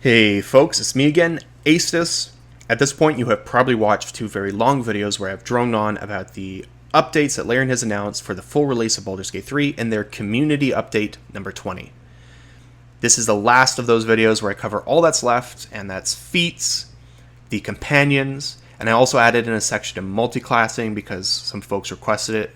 Hey folks, it's me again, Aestus. At this point, you have probably watched two very long videos where I've droned on about the updates that Larian has announced for the full release of Baldur's Gate 3 and their community update number 20. This is the last of those videos where I cover all that's left, and that's feats, the companions, and I also added in a section of multiclassing because some folks requested it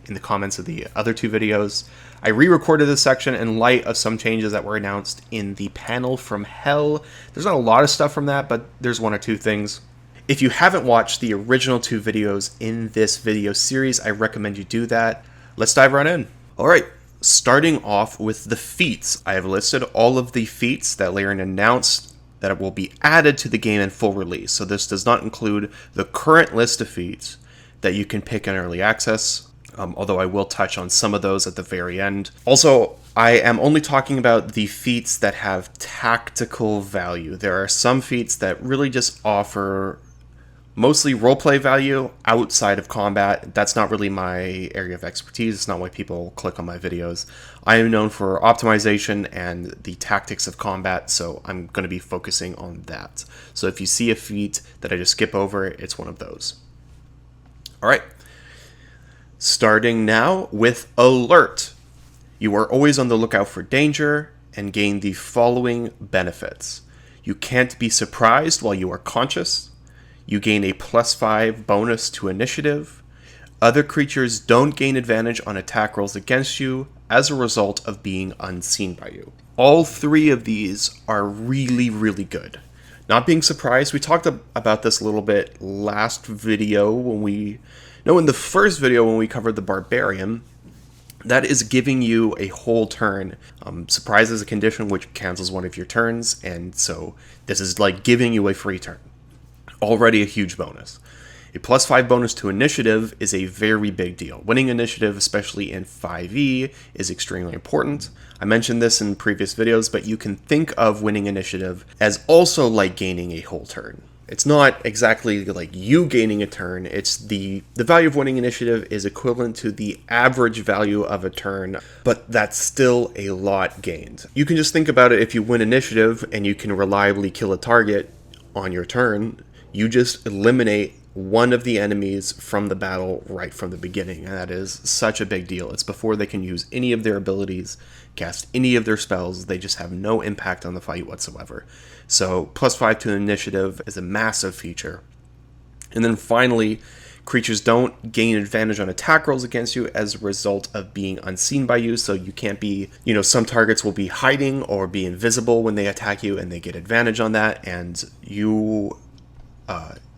in the comments of the other two videos. I re-recorded this section in light of some changes that were announced in the panel from Hell. There's not a lot of stuff from that, but there's one or two things. If you haven't watched the original two videos in this video series, I recommend you do that. Let's dive right in. Alright, starting off with the feats. I have listed all of the feats that Larian announced that will be added to the game in full release. So this does not include the current list of feats that you can pick in early access. Although I will touch on some of those at the very end. Also, I am only talking about the feats that have tactical value. There are some feats that really just offer mostly roleplay value outside of combat. That's not really my area of expertise. It's not why people click on my videos. I am known for optimization and the tactics of combat, so I'm going to be focusing on that. So if you see a feat that I just skip over, it's one of those. Alright. Starting now with Alert. You are always on the lookout for danger and gain the following benefits. You can't be surprised while you are conscious. You gain a +5 bonus to initiative. Other creatures don't gain advantage on attack rolls against you as a result of being unseen by you. All three of these are really, really good. Not being surprised, we talked about this a little bit last video in the first video when we covered the Barbarian. That is giving you a whole turn. Surprise is a condition which cancels one of your turns, and so this is like giving you a free turn. Already a huge bonus. A +5 bonus to initiative is a very big deal. Winning initiative, especially in 5e, is extremely important. I mentioned this in previous videos, but you can think of winning initiative as also like gaining a whole turn. It's not exactly like you gaining a turn, it's the value of winning initiative is equivalent to the average value of a turn, but that's still a lot gained. You can just think about it, if you win initiative and you can reliably kill a target on your turn, you just eliminate one of the enemies from the battle right from the beginning, and that is such a big deal. It's before they can use any of their abilities, cast any of their spells, they just have no impact on the fight whatsoever. So +5 to initiative is a massive feature. And then finally, creatures don't gain advantage on attack rolls against you as a result of being unseen by you, so you can't be, some targets will be hiding or be invisible when they attack you and they get advantage on that, and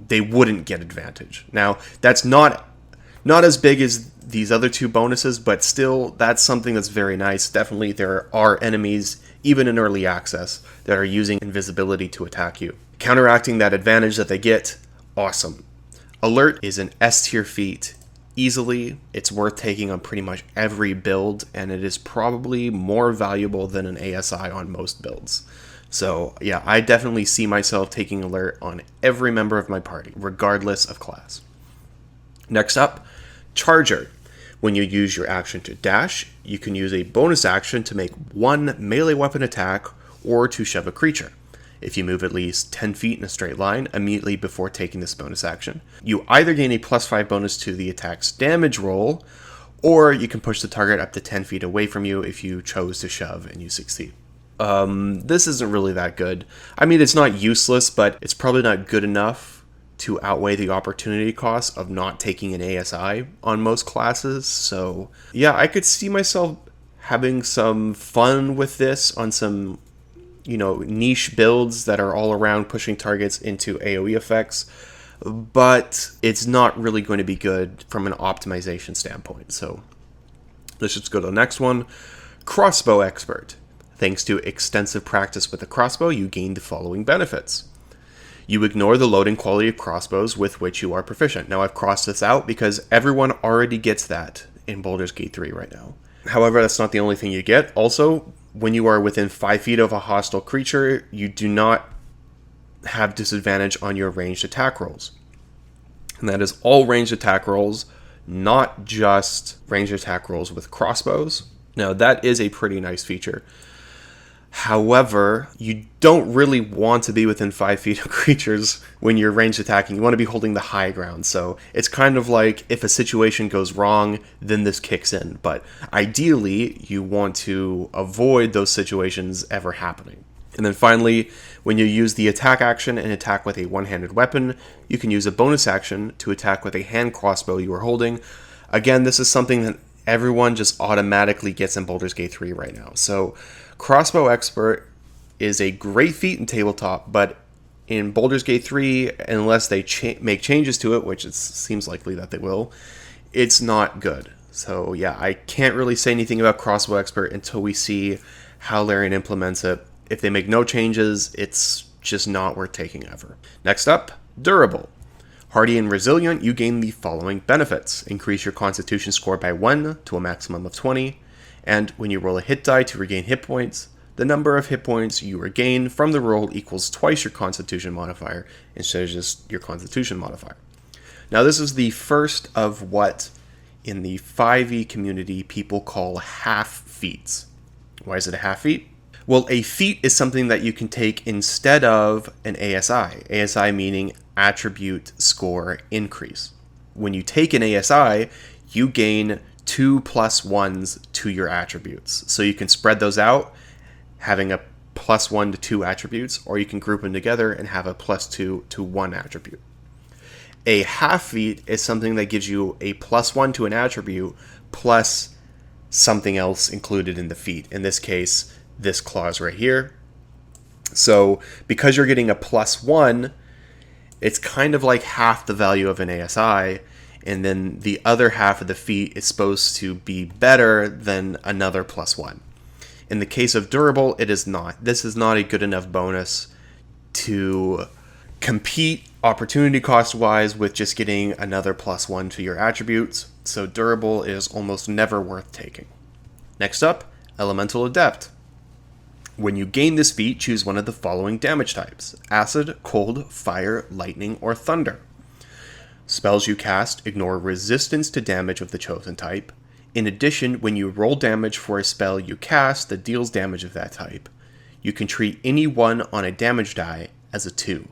they wouldn't get advantage. Now, that's not as big as these other two bonuses, but still, that's something that's very nice. Definitely, there are enemies, even in early access, that are using invisibility to attack you. Counteracting that advantage that they get, awesome. Alert is an S-tier feat. Easily, it's worth taking on pretty much every build, and it is probably more valuable than an ASI on most builds. So yeah, I definitely see myself taking Alert on every member of my party, regardless of class. Next up, Charger. When you use your action to dash, you can use a bonus action to make one melee weapon attack or to shove a creature. If you move at least 10 feet in a straight line immediately before taking this bonus action, you either gain a +5 bonus to the attack's damage roll, or you can push the target up to 10 feet away from you if you chose to shove and you succeed. This isn't really that good. I mean, it's not useless, but it's probably not good enough to outweigh the opportunity cost of not taking an ASI on most classes. So yeah, I could see myself having some fun with this on some, niche builds that are all around pushing targets into AoE effects, but it's not really going to be good from an optimization standpoint. So let's just go to the next one. Crossbow Expert. Thanks to extensive practice with the crossbow, you gain the following benefits. You ignore the loading quality of crossbows with which you are proficient. Now, I've crossed this out because everyone already gets that in Baldur's Gate 3 right now. However, that's not the only thing you get. Also, when you are within 5 feet of a hostile creature, you do not have disadvantage on your ranged attack rolls. And that is all ranged attack rolls, not just ranged attack rolls with crossbows. Now, that is a pretty nice feature. However, you don't really want to be within 5 feet of creatures when you're ranged attacking. You want to be holding the high ground. So it's kind of like if a situation goes wrong, then this kicks in. But ideally, you want to avoid those situations ever happening. And then finally, when you use the attack action and attack with a one-handed weapon, you can use a bonus action to attack with a hand crossbow you are holding. Again, this is something that everyone just automatically gets in Baldur's Gate 3 right now. So Crossbow Expert is a great feat in tabletop, but in Baldur's Gate 3, unless they make changes to it, which it seems likely that they will, it's not good. So yeah, I can't really say anything about Crossbow Expert until we see how Larian implements it. If they make no changes, it's just not worth taking ever. Next up, Durable. Hardy and Resilient, you gain the following benefits. Increase your Constitution score by 1 to a maximum of 20. And when you roll a hit die to regain hit points, the number of hit points you regain from the roll equals twice your Constitution modifier instead of just your Constitution modifier. Now this is the first of what in the 5e community people call half feats. Why is it a half feat? Well, a feat is something that you can take instead of an ASI. ASI meaning attribute score increase. When you take an ASI, you gain 2 +1s to your attributes. So you can spread those out, having a +1 to 2 attributes, or you can group them together and have a +2 to 1 attribute. A half feat is something that gives you a +1 to an attribute plus something else included in the feat. In this case, this clause right here. So because you're getting a +1, it's kind of like half the value of an ASI, and then the other half of the feat is supposed to be better than another +1. In the case of Durable, it is not. This is not a good enough bonus to compete opportunity cost wise with just getting another +1 to your attributes, so Durable is almost never worth taking. Next up, Elemental Adept. When you gain this feat, choose one of the following damage types: Acid, Cold, Fire, Lightning, or Thunder. Spells you cast ignore resistance to damage of the chosen type. In addition, when you roll damage for a spell you cast that deals damage of that type, you can treat any one on a damage die as a 2.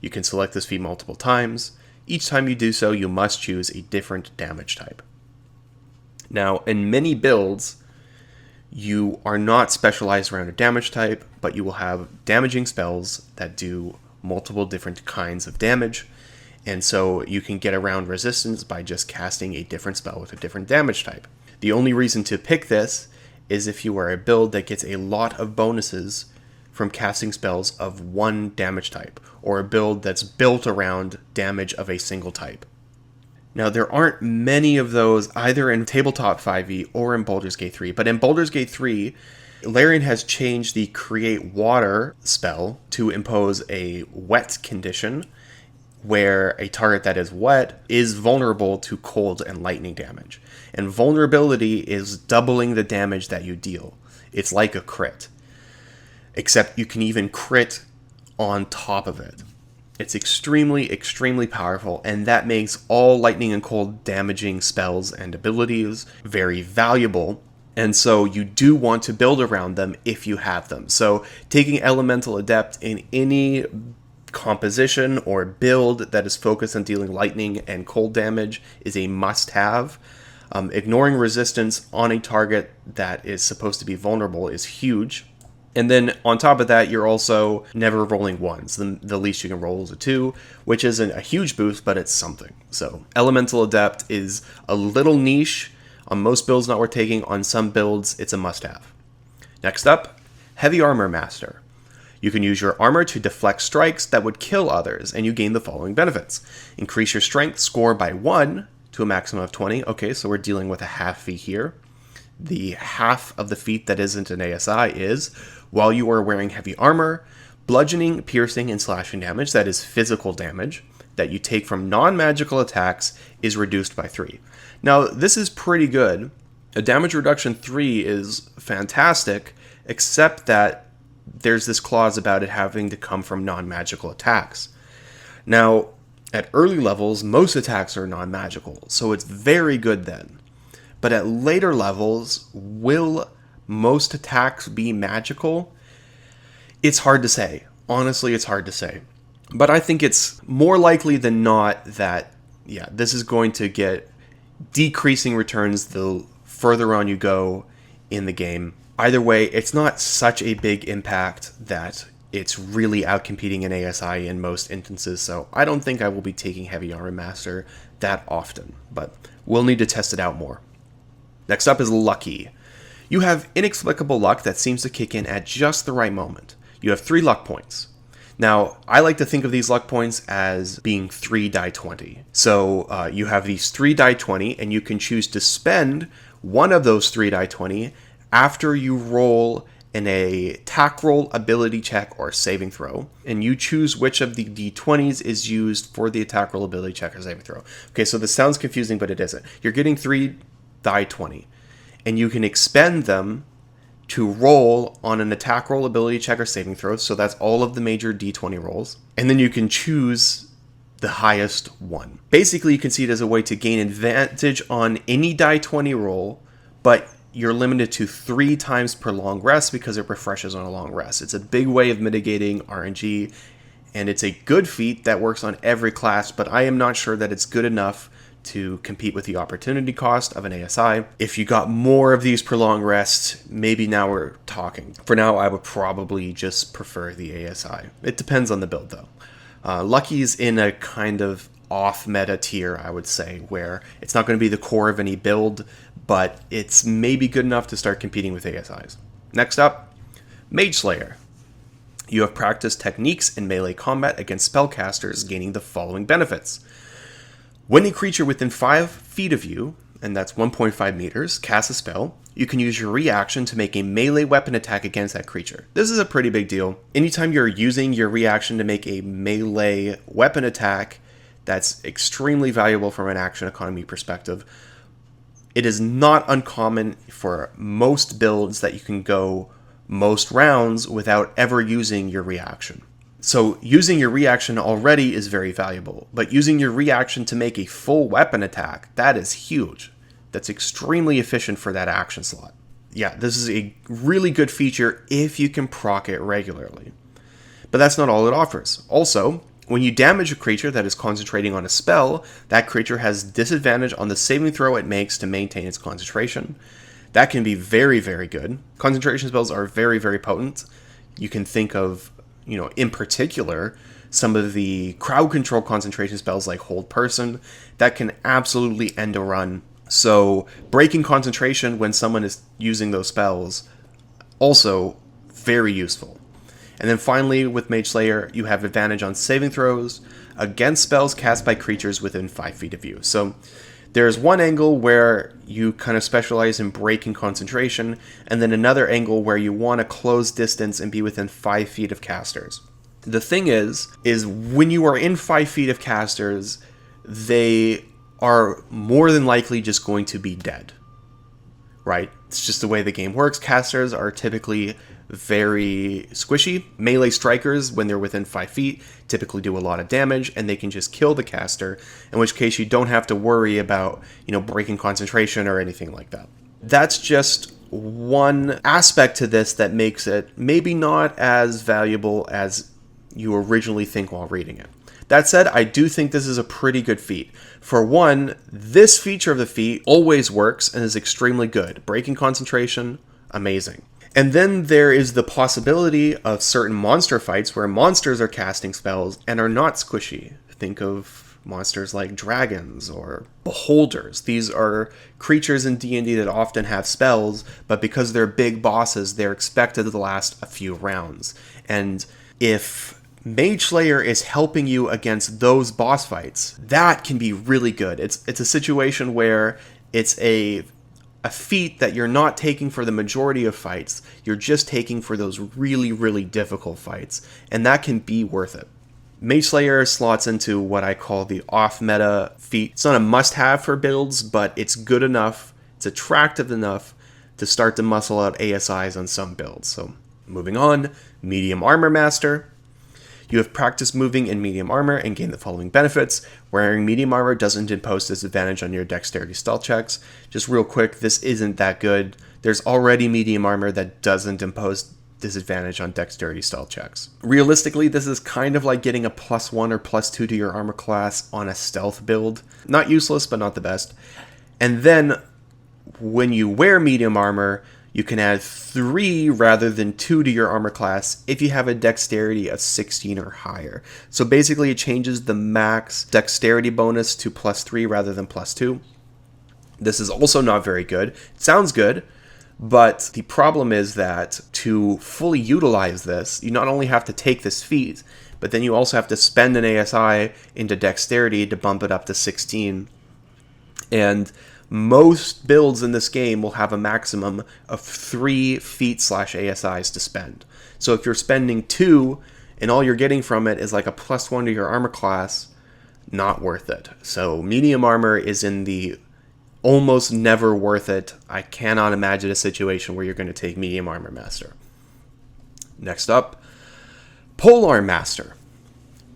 You can select this feat multiple times. Each time you do so, you must choose a different damage type. Now, in many builds, you are not specialized around a damage type, but you will have damaging spells that do multiple different kinds of damage, and so you can get around resistance by just casting a different spell with a different damage type. The only reason to pick this is if you are a build that gets a lot of bonuses from casting spells of one damage type, or a build that's built around damage of a single type. Now, there aren't many of those either in Tabletop 5e or in Baldur's Gate 3, but in Baldur's Gate 3, Larian has changed the Create Water spell to impose a wet condition, where a target that is wet is vulnerable to cold and lightning damage. And vulnerability is doubling the damage that you deal. It's like a crit, except you can even crit on top of it. It's extremely, extremely powerful, and that makes all lightning and cold damaging spells and abilities very valuable, and so you do want to build around them if you have them. So taking Elemental Adept in any composition or build that is focused on dealing lightning and cold damage is a must-have. Ignoring resistance on a target that is supposed to be vulnerable is huge. And then on top of that, you're also never rolling 1s. The least you can roll is a 2, which isn't a huge boost, but it's something. So Elemental Adept is a little niche. On most builds, not worth taking. On some builds, it's a must-have. Next up, Heavy Armour Master. You can use your armor to deflect strikes that would kill others, and you gain the following benefits. Increase your strength score by 1 to a maximum of 20. Okay, so we're dealing with a half feat here. The half of the feat that isn't an ASI is, while you are wearing heavy armor, bludgeoning, piercing, and slashing damage, that is physical damage, that you take from non-magical attacks is reduced by 3. Now, this is pretty good. A damage reduction 3 is fantastic, except that there's this clause about it having to come from non-magical attacks. Now, at early levels, most attacks are non-magical, so it's very good then. But at later levels, will most attacks be magical? It's hard to say. Honestly, it's hard to say. But I think it's more likely than not that, yeah, this is going to get decreasing returns the further on you go in the game. Either way, it's not such a big impact that it's really outcompeting an ASI in most instances, so I don't think I will be taking Heavy Armor Master that often, but we'll need to test it out more. Next up is Lucky. You have inexplicable luck that seems to kick in at just the right moment. You have 3 luck points. Now, I like to think of these luck points as being 3 die 20. So you have these 3 die 20, and you can choose to spend one of those 3 die 20 after you roll an attack roll, ability check, or saving throw. And you choose which of the d20s is used for the attack roll, ability check, or saving throw. Okay, so this sounds confusing, but it isn't. You're getting 3 die 20, and you can expend them to roll on an attack roll, ability check, or saving throw. So that's all of the major d20 rolls. And then you can choose the highest one. Basically, you can see it as a way to gain advantage on any die 20 roll, but you're limited to 3 times per long rest because it refreshes on a long rest. It's a big way of mitigating RNG, and it's a good feat that works on every class, but I am not sure that it's good enough to compete with the opportunity cost of an ASI. If you got more of these prolonged rests, maybe now we're talking. For now, I would probably just prefer the ASI. It depends on the build, though. Lucky's in a kind of off-meta tier, I would say, where it's not going to be the core of any build, but it's maybe good enough to start competing with ASIs. Next up, Mage Slayer. You have practiced techniques in melee combat against spellcasters, gaining the following benefits. When a creature within 5 feet of you, and that's 1.5 meters, casts a spell, you can use your reaction to make a melee weapon attack against that creature. This is a pretty big deal. Anytime you're using your reaction to make a melee weapon attack, that's extremely valuable from an action economy perspective. It is not uncommon for most builds that you can go most rounds without ever using your reaction. So using your reaction already is very valuable, but using your reaction to make a full weapon attack, that is huge. That's extremely efficient for that action slot. Yeah, this is a really good feature if you can proc it regularly. But that's not all it offers. Also, when you damage a creature that is concentrating on a spell, that creature has disadvantage on the saving throw it makes to maintain its concentration. That can be very, very good. Concentration spells are very, very potent. You can think of, in particular, some of the crowd control concentration spells like Hold Person that can absolutely end a run. So breaking concentration when someone is using those spells, also very useful. And then finally, with Mage Slayer, you have advantage on saving throws against spells cast by creatures within 5 feet of you. So there's one angle where you kind of specialize in breaking concentration, and then another angle where you want to close distance and be within 5 feet of casters. The thing is when you are in 5 feet of casters, they are more than likely just going to be dead, right? It's just the way the game works. Casters are typically very squishy. Melee strikers, when they're within 5 feet, typically do a lot of damage, and they can just kill the caster, in which case you don't have to worry about, breaking concentration or anything like that. That's just one aspect to this that makes it maybe not as valuable as you originally think while reading it. That said, I do think this is a pretty good feat. For one, this feature of the feat always works and is extremely good. Breaking concentration, amazing. And then there is the possibility of certain monster fights where monsters are casting spells and are not squishy. Think of monsters like dragons or beholders. These are creatures in D&D that often have spells, but because they're big bosses, they're expected to last a few rounds. And if Mage Slayer is helping you against those boss fights, that can be really good. It's a situation where it's a feat that you're not taking for the majority of fights, you're just taking for those really, really difficult fights, and that can be worth it. Mage Slayer slots into what I call the off-meta feat. It's not a must-have for builds, but it's good enough, it's attractive enough to start to muscle out ASIs on some builds. So, moving on, Medium Armor Master. You have practiced moving in medium armor and gain the following benefits. Wearing medium armor doesn't impose disadvantage on your dexterity stealth checks. Just real quick, this isn't that good. There's already medium armor that doesn't impose disadvantage on dexterity stealth checks. Realistically, this is kind of like getting a +1 or +2 to your armor class on a stealth build. Not useless, but not the best. And then when you wear medium armor, you can add 3 rather than 2 to your armor class if you have a dexterity of 16 or higher. So basically it changes the max dexterity bonus to +3 rather than +2. This is also not very good. It sounds good, but the problem is that to fully utilize this, you not only have to take this feat, but then you also have to spend an ASI into dexterity to bump it up to 16. And most builds in this game will have a maximum of 3 feat/ASIs to spend. So if you're spending 2 and all you're getting from it is like a +1 to your armor class, not worth it. So medium armor is in the almost never worth it. I cannot imagine a situation where you're going to take medium armor master. Next up, Polearm Master.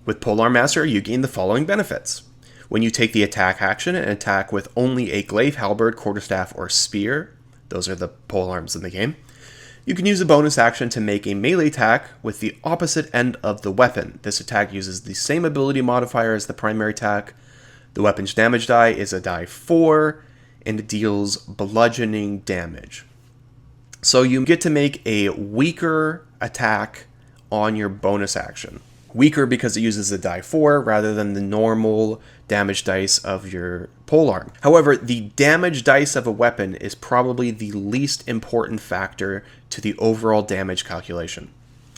With Polearm Master, you gain the following benefits. When you take the attack action and attack with only a glaive, halberd, quarterstaff, or spear, those are the polearms in the game, you can use a bonus action to make a melee attack with the opposite end of the weapon. This attack uses the same ability modifier as the primary attack. The weapon's damage die is a die 4, and it deals bludgeoning damage. So you get to make a weaker attack on your bonus action. Weaker because it uses a die 4 rather than the normal damage dice of your polearm. However, the damage dice of a weapon is probably the least important factor to the overall damage calculation,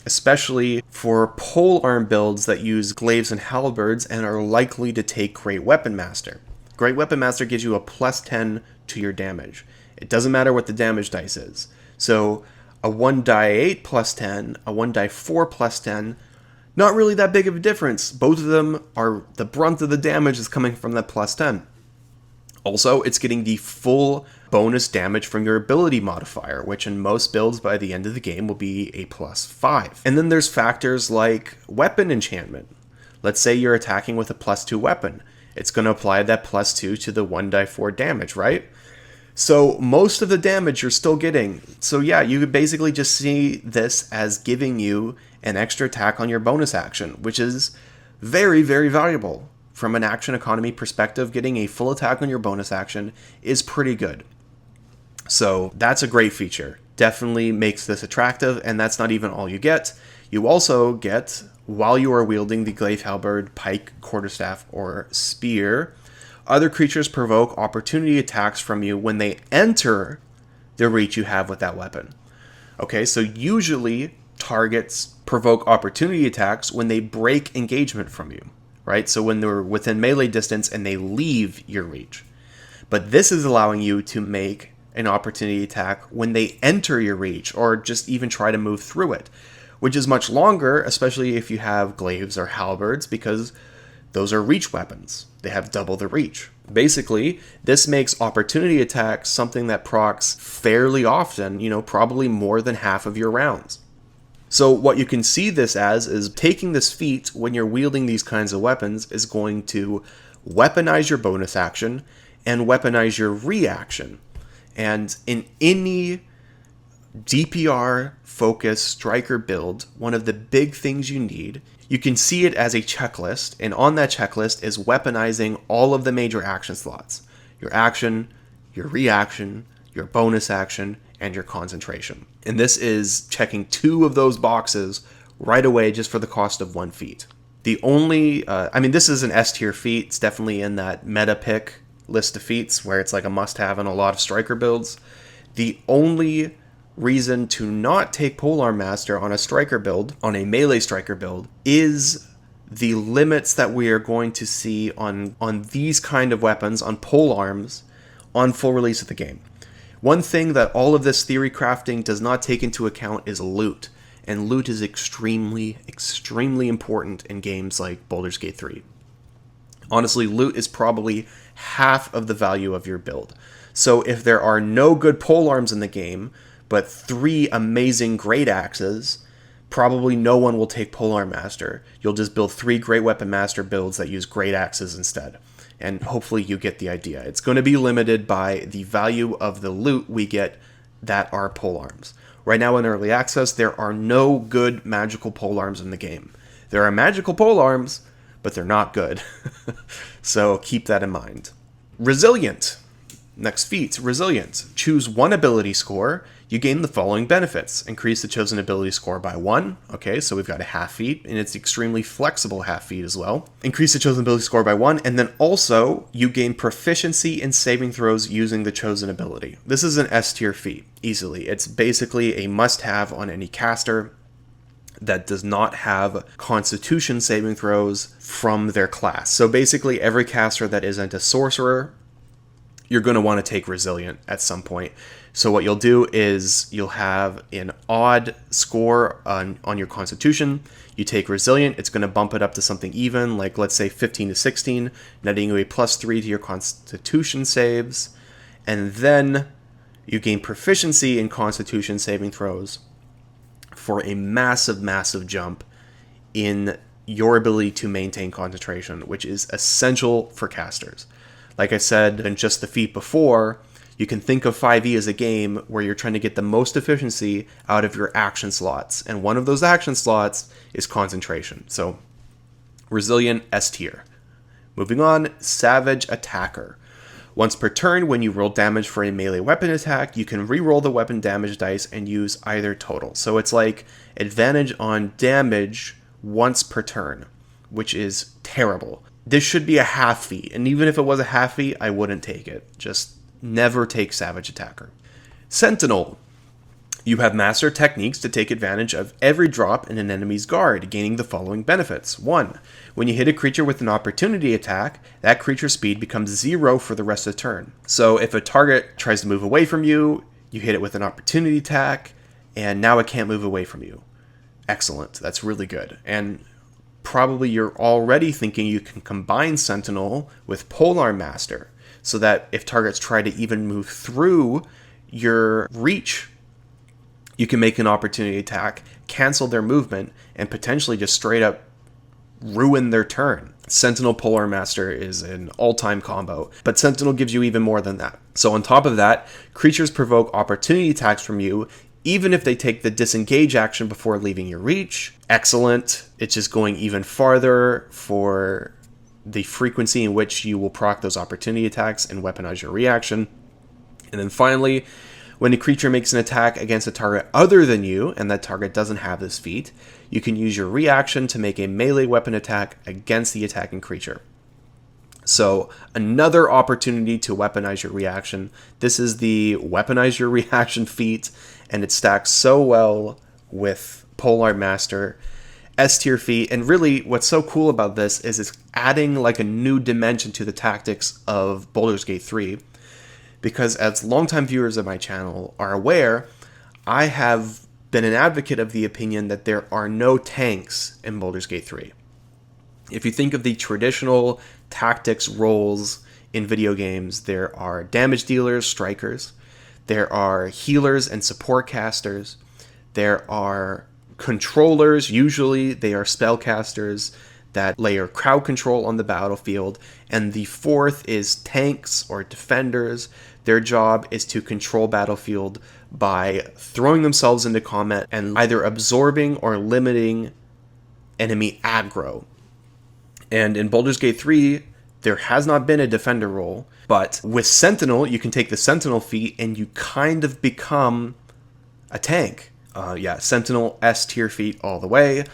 especially for polearm builds that use glaives and halberds and are likely to take Great Weapon Master. Great Weapon Master gives you a +10 to your damage. It doesn't matter what the damage dice is. So a 1 die 8 +10, a 1 die 4 +10, not really that big of a difference. Both of them are, the brunt of the damage is coming from that +10. Also, it's getting the full bonus damage from your ability modifier, which in most builds by the end of the game will be a +5. And then there's factors like weapon enchantment. Let's say you're attacking with a +2 weapon. It's going to apply that +2 to the 1 die 4 damage, right? So most of the damage you're still getting. So yeah, you could basically just see this as giving you an extra attack on your bonus action, which is very, very valuable. From an action economy perspective, getting a full attack on your bonus action is pretty good. So that's a great feature. Definitely makes this attractive, and that's not even all you get. You also get, while you are wielding the glaive, halberd, pike, quarterstaff, or spear, other creatures provoke opportunity attacks from you when they enter the reach you have with that weapon. Okay, so usually targets provoke opportunity attacks when they break engagement from you, right? So when they're within melee distance and they leave your reach. But this is allowing you to make an opportunity attack when they enter your reach, or just even try to move through it, which is much longer, especially if you have glaives or halberds, because those are reach weapons. They have double the reach. Basically, this makes opportunity attacks something that procs fairly often, probably more than half of your rounds. So what you can see this as is taking this feat when you're wielding these kinds of weapons is going to weaponize your bonus action and weaponize your reaction. And in any DPR-focused striker build, one of the big things you need, you can see it as a checklist, and on that checklist is weaponizing all of the major action slots. Your action, your reaction, your bonus action, and your concentration. And this is checking 2 of those boxes right away just for the cost of 1 feat. The only, this is an S tier feat. It's definitely in that meta pick list of feats where it's like a must-have in a lot of striker builds. The only reason to not take Polearm Master on a striker build, on a melee striker build, is the limits that we are going to see on these kind of weapons, on polearms, on full release of the game. One thing that all of this theory crafting does not take into account is loot. And loot is extremely, extremely important in games like Baldur's Gate 3. Honestly, loot is probably half of the value of your build. So if there are no good polearms in the game, but 3 amazing great axes, probably no one will take Polearm Master. You'll just build 3 Great Weapon Master builds that use great axes instead. And hopefully you get the idea. It's going to be limited by the value of the loot we get that are polearms. Right now in early access, there are no good magical polearms in the game. There are magical polearms, but they're not good. So keep that in mind. Resilient. Next feat, Resilient. Choose one ability score. You gain the following benefits. Increase the chosen ability score by 1. Okay, so we've got a half feat, and it's extremely flexible half feat as well. Increase the chosen ability score by 1, and then also you gain proficiency in saving throws using the chosen ability. This is an S tier feat, easily. It's basically a must-have on any caster that does not have Constitution saving throws from their class. So basically every caster that isn't a sorcerer, you're going to want to take Resilient at some point. So what you'll do is you'll have an odd score on your Constitution. You take Resilient, it's going to bump it up to something even, like let's say 15 to 16, netting you a +3 to your Constitution saves. And then you gain proficiency in Constitution saving throws for a massive, massive jump in your ability to maintain concentration, which is essential for casters. Like I said in just the feat before, you can think of 5e as a game where you're trying to get the most efficiency out of your action slots. And one of those action slots is concentration. So, Resilient, S tier. Moving on, Savage Attacker. Once per turn, when you roll damage for a melee weapon attack, you can re-roll the weapon damage dice and use either total. So it's like advantage on damage once per turn, which is terrible. This should be a half feat, and even if it was a half feat, I wouldn't take it. Just never take Savage Attacker. Sentinel. You have mastered techniques to take advantage of every drop in an enemy's guard, gaining the following benefits. 1. When you hit a creature with an opportunity attack, that creature's speed becomes 0 for the rest of the turn. So if a target tries to move away from you, you hit it with an opportunity attack, and now it can't move away from you. Excellent. That's really good. And probably you're already thinking you can combine Sentinel with Polearm Master, so that if targets try to even move through your reach, you can make an opportunity attack, cancel their movement, and potentially just straight up ruin their turn. Sentinel Polearm Master is an all-time combo, but Sentinel gives you even more than that. So on top of that, creatures provoke opportunity attacks from you, even if they take the disengage action before leaving your reach. Excellent. It's just going even farther for the frequency in which you will proc those opportunity attacks and weaponize your reaction. And then finally, when a creature makes an attack against a target other than you, and that target doesn't have this feat, you can use your reaction to make a melee weapon attack against the attacking creature. So another opportunity to weaponize your reaction. This is the weaponize your reaction feat, and it stacks so well with Polearm Master. S tier feat, and really what's so cool about this is it's adding like a new dimension to the tactics of Baldur's Gate 3, because as longtime viewers of my channel are aware, I have been an advocate of the opinion that there are no tanks in Baldur's Gate 3. If you think of the traditional tactics roles in video games, there are damage dealers, strikers, there are healers and support casters, there are controllers, usually they are spellcasters that layer crowd control on the battlefield, and the fourth is tanks or defenders. Their job is to control battlefield by throwing themselves into combat and either absorbing or limiting enemy aggro. And in Baldur's Gate 3, there has not been a defender role, but with Sentinel, you can take the Sentinel feat and you kind of become a tank. Sentinel S tier feat all the way.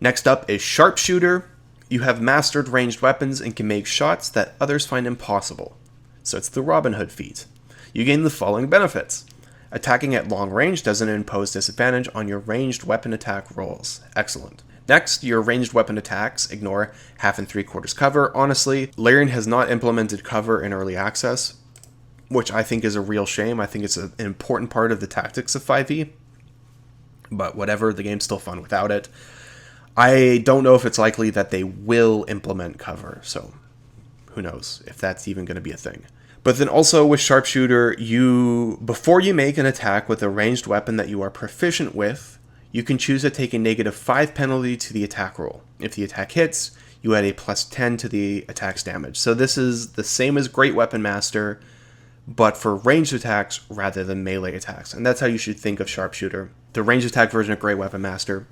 Next up is Sharpshooter. You have mastered ranged weapons and can make shots that others find impossible. So it's the Robin Hood feat. You gain the following benefits. Attacking at long range doesn't impose disadvantage on your ranged weapon attack rolls. Excellent. Next, your ranged weapon attacks ignore 1/2 and 3/4 cover. Honestly, Larian has not implemented cover in early access, which I think is a real shame. I think it's an important part of the tactics of 5e. But whatever, the game's still fun without it. I don't know if it's likely that they will implement cover, so who knows if that's even going to be a thing. But then also with Sharpshooter, before you make an attack with a ranged weapon that you are proficient with, you can choose to take a -5 penalty to the attack roll. If the attack hits, you add a +10 to the attack's damage. So this is the same as Great Weapon Master, but for ranged attacks rather than melee attacks. And that's how you should think of Sharpshooter, the ranged attack version of Great Weapon Master,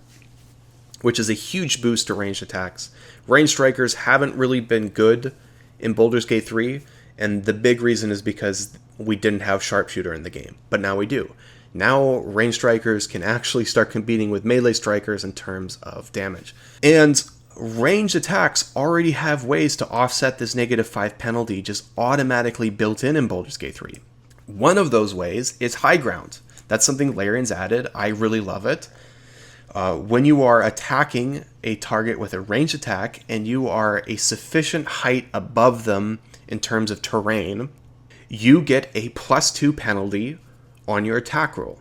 which is a huge boost to ranged attacks. Ranged strikers haven't really been good in Baldur's Gate 3, and the big reason is because we didn't have Sharpshooter in the game, but now we do. Now ranged strikers can actually start competing with melee strikers in terms of damage. And ranged attacks already have ways to offset this -5 penalty just automatically built in Baldur's Gate 3. One of those ways is high ground. That's something Larian's added. I really love it. When you are attacking a target with a ranged attack and you are a sufficient height above them in terms of terrain, you get a +2 penalty on your attack roll.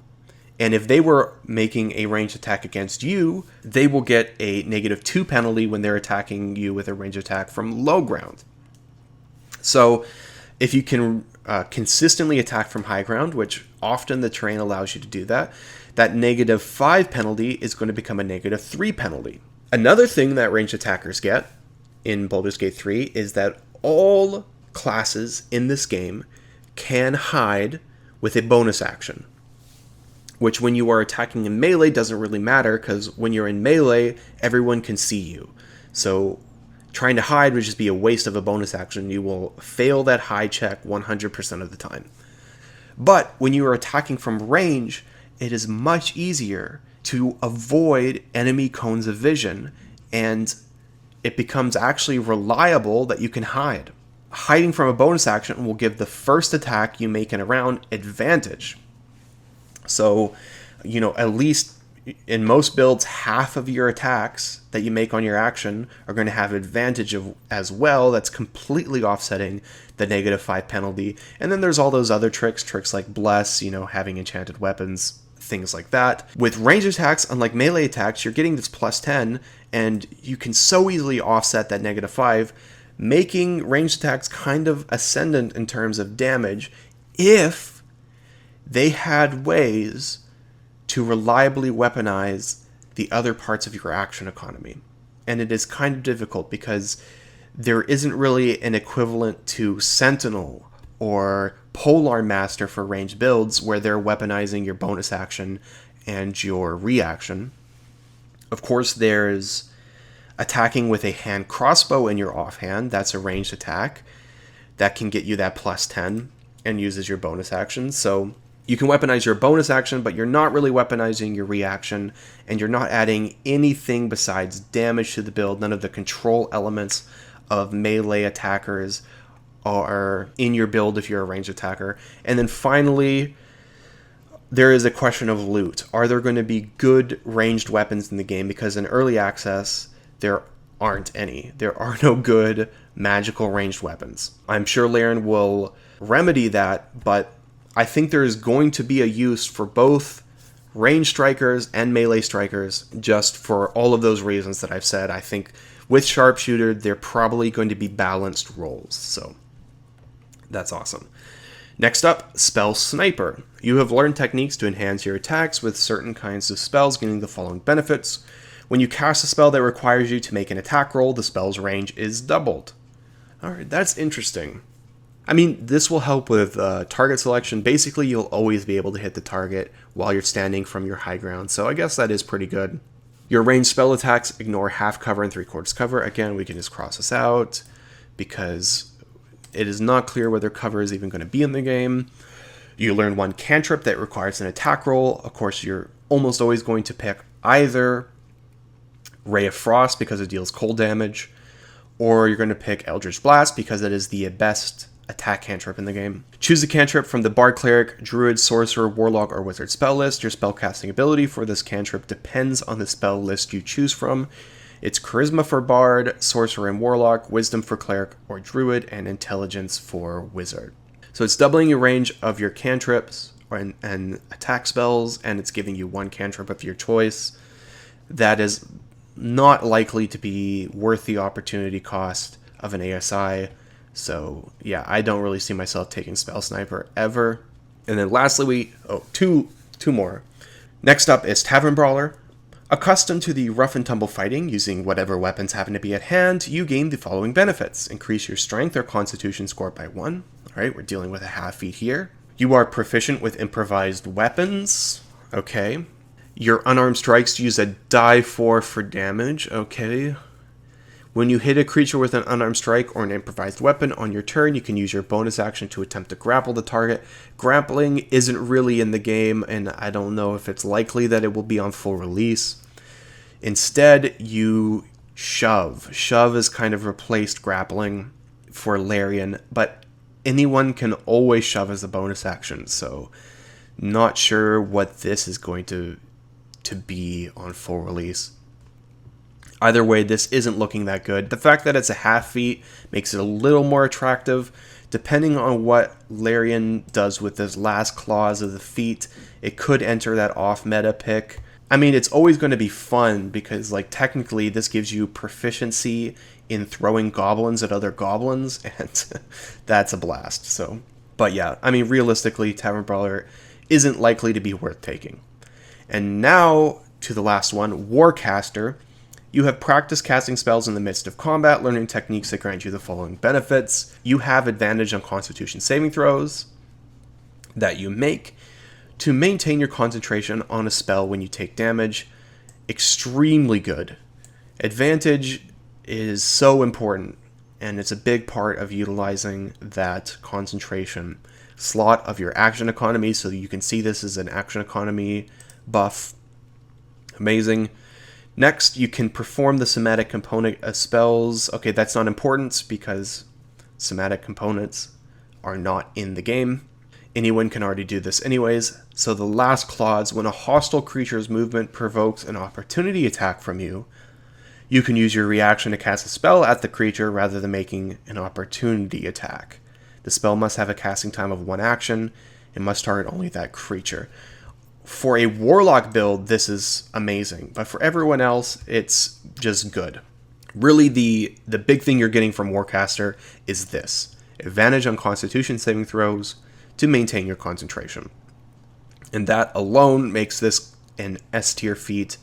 And if they were making a ranged attack against you, they will get a -2 penalty when they're attacking you with a ranged attack from low ground. So if you can consistently attack from high ground, which often the terrain allows you to do that, that -5 penalty is going to become a -3 penalty. Another thing that ranged attackers get in Baldur's Gate 3 is that all classes in this game can hide with a bonus action, which when you are attacking in melee doesn't really matter, because when you're in melee, everyone can see you. So trying to hide would just be a waste of a bonus action. You will fail that hide check 100% of the time. But when you are attacking from range, it is much easier to avoid enemy cones of vision, and it becomes actually reliable that you can hide. Hiding from a bonus action will give the first attack you make in a round advantage. So, at least in most builds, half of your attacks that you make on your action are going to have advantage as well. That's completely offsetting the -5 penalty. And then there's all those other tricks like Bless, having enchanted weapons, things like that. With ranged attacks, unlike melee attacks, you're getting this +10, and you can so easily offset that -5, making ranged attacks kind of ascendant in terms of damage if they had ways to reliably weaponize the other parts of your action economy. And it is kind of difficult because there isn't really an equivalent to Sentinel or Polearm Master for ranged builds where they're weaponizing your bonus action and your reaction. Of course, there's attacking with a hand crossbow in your offhand. That's a ranged attack that can get you that +10 and uses your bonus action. So you can weaponize your bonus action, but you're not really weaponizing your reaction, and you're not adding anything besides damage to the build. None of the control elements of melee attackers are in your build if you're a ranged attacker. And then finally, there is a question of loot. Are there going to be good ranged weapons in the game? Because in early access, there aren't any. There are no good magical ranged weapons. I'm sure Larian will remedy that, but I think there is going to be a use for both ranged strikers and melee strikers, just for all of those reasons that I've said. I think with Sharpshooter, they're probably going to be balanced rolls, so that's awesome. Next up, Spell Sniper. You have learned techniques to enhance your attacks with certain kinds of spells, getting the following benefits. When you cast a spell that requires you to make an attack roll, the spell's range is doubled. Alright, that's interesting. I mean, this will help with target selection. Basically, you'll always be able to hit the target while you're standing from your high ground, so I guess that is pretty good. Your ranged spell attacks ignore half cover and 3/4 cover. Again, we can just cross this out because it is not clear whether cover is even going to be in the game. You learn one cantrip that requires an attack roll. Of course, you're almost always going to pick either Ray of Frost because it deals cold damage, or you're going to pick Eldritch Blast because it is the best attack cantrip in the game. Choose a cantrip from the Bard, Cleric, Druid, Sorcerer, Warlock, or Wizard spell list. Your spellcasting ability for this cantrip depends on the spell list you choose from. It's Charisma for Bard, Sorcerer and Warlock, Wisdom for Cleric or Druid, and Intelligence for Wizard. So it's doubling your range of your cantrips and attack spells, and it's giving you one cantrip of your choice. That is not likely to be worth the opportunity cost of an ASI. So yeah, I don't really see myself taking Spell Sniper ever. And then lastly, two more. Next up is Tavern Brawler. Accustomed to the rough and tumble fighting, using whatever weapons happen to be at hand, you gain the following benefits. Increase your strength or constitution score by 1. Alright, we're dealing with a half feat here. You are proficient with improvised weapons. Okay. Your unarmed strikes use a die 4 for damage. Okay. When you hit a creature with an unarmed strike or an improvised weapon on your turn, you can use your bonus action to attempt to grapple the target. Grappling isn't really in the game, and I don't know if it's likely that it will be on full release. Instead, you shove. Shove has kind of replaced grappling for Larian, but anyone can always shove as a bonus action, so not sure what this is going to be on full release. Either way, this isn't looking that good. The fact that it's a half feat makes it a little more attractive. Depending on what Larian does with this last clause of the feat, it could enter that off-meta pick. I mean, it's always going to be fun because, like, technically this gives you proficiency in throwing goblins at other goblins, and that's a blast. So, but yeah, I mean, realistically, Tavern Brawler isn't likely to be worth taking. And now to the last one, Warcaster. You have practice casting spells in the midst of combat, learning techniques that grant you the following benefits. You have advantage on Constitution saving throws that you make to maintain your concentration on a spell when you take damage. Extremely good. Advantage is so important, and it's a big part of utilizing that concentration slot of your action economy, so you can see this as an action economy buff. Amazing. Next, you can perform the somatic component of spells. Okay, that's not important because somatic components are not in the game. Anyone can already do this anyways. So the last clause, when a hostile creature's movement provokes an opportunity attack from you, you can use your reaction to cast a spell at the creature rather than making an opportunity attack. The spell must have a casting time of 1 action and must target only that creature. For a Warlock build, this is amazing, but for everyone else, it's just good. Really, the big thing you're getting from Warcaster is this. Advantage on Constitution saving throws to maintain your concentration. And that alone makes this an S tier feat.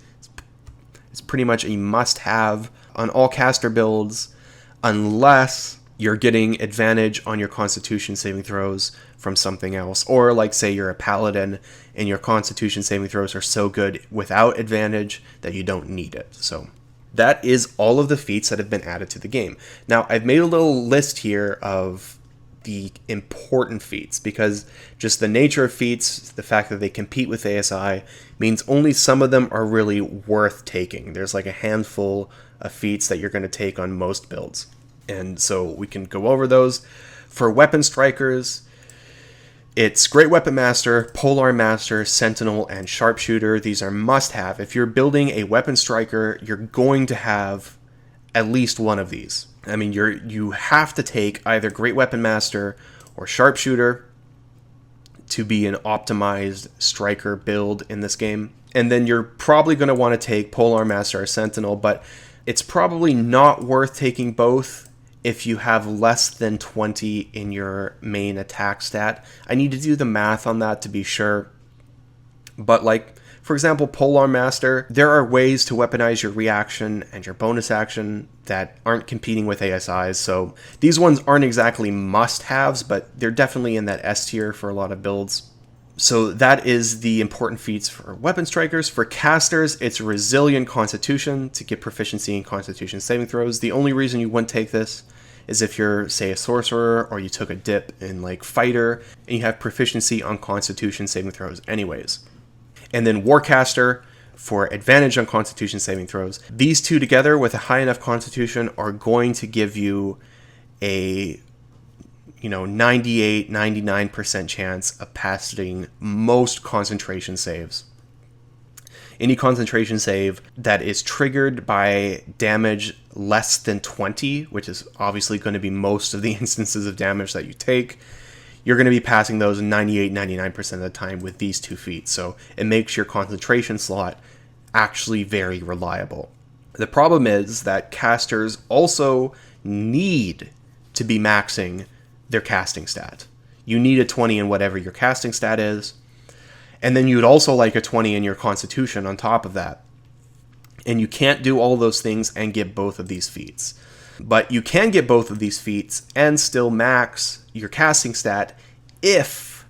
It's pretty much a must-have on all caster builds, unless you're getting advantage on your Constitution saving throws from something else. Or like say you're a Paladin and your Constitution saving throws are so good without advantage that you don't need it. So that is all of the feats that have been added to the game. Now I've made a little list here of the important feats because just the nature of feats, the fact that they compete with ASI, means only some of them are really worth taking. There's like a handful of feats that you're going to take on most builds. And so we can go over those. For weapon strikers, it's Great Weapon Master, Polearm Master, Sentinel, and Sharpshooter. These are must-have. If you're building a weapon striker, you're going to have at least one of these. I mean, you have to take either Great Weapon Master or Sharpshooter to be an optimized striker build in this game. And then you're probably going to want to take Polearm Master or Sentinel, but it's probably not worth taking both if you have less than 20 in your main attack stat. I need to do the math on that to be sure. But like, for example, Polearm Master, there are ways to weaponize your reaction and your bonus action that aren't competing with ASIs. So these ones aren't exactly must-haves, but they're definitely in that S tier for a lot of builds. So that is the important feats for weapon strikers. For casters, it's Resilient Constitution to get proficiency in Constitution saving throws. The only reason you wouldn't take this is if you're, say, a sorcerer or you took a dip in like fighter and you have proficiency on Constitution saving throws anyways. And then Warcaster for advantage on Constitution saving throws. These two together with a high enough Constitution are going to give you a 98, 99% chance of passing most concentration saves. Any concentration save that is triggered by damage less than 20, which is obviously going to be most of the instances of damage that you take, you're going to be passing those 98, 99% of the time with these two feats. So it makes your concentration slot actually very reliable. The problem is that casters also need to be maxing their casting stat. You need a 20 in whatever your casting stat is, and then you'd also like a 20 in your constitution on top of that. And you can't do all those things and get both of these feats. But you can get both of these feats and still max your casting stat if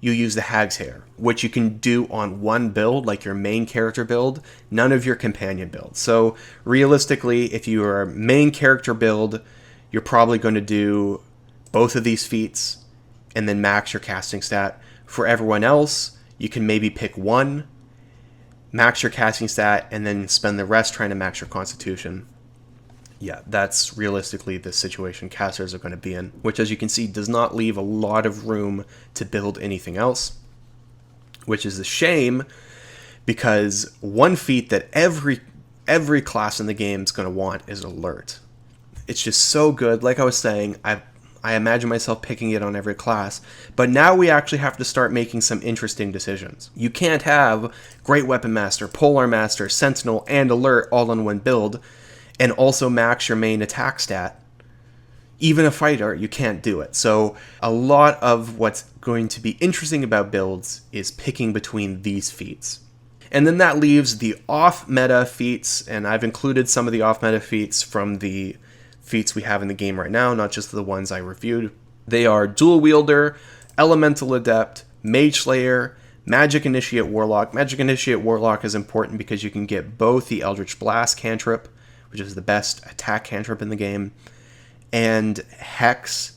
you use the Hag's Hair, which you can do on one build, like your main character build, none of your companion builds. So realistically, if you are a main character build, you're probably going to do both of these feats and then max your casting stat. For everyone else, you can maybe pick one, max your casting stat, and then spend the rest trying to max your constitution. Yeah, that's realistically the situation casters are going to be in, which, as you can see, does not leave a lot of room to build anything else, which is a shame, because one feat that every class in the game is going to want is Alert. It's just so good. Like I was saying, I imagine myself picking it on every class, but now we actually have to start making some interesting decisions. You can't have Great Weapon Master, Polearm Master, Sentinel, and Alert all in one build, and also max your main attack stat. Even a fighter, you can't do it. So a lot of what's going to be interesting about builds is picking between these feats. And then that leaves the off-meta feats, and I've included some of the off-meta feats from the feats we have in the game right now, not just the ones I reviewed. They are Dual Wielder, Elemental Adept, Mage Slayer, Magic Initiate Warlock. Magic Initiate Warlock is important because you can get both the Eldritch Blast cantrip, which is the best attack cantrip in the game, and Hex,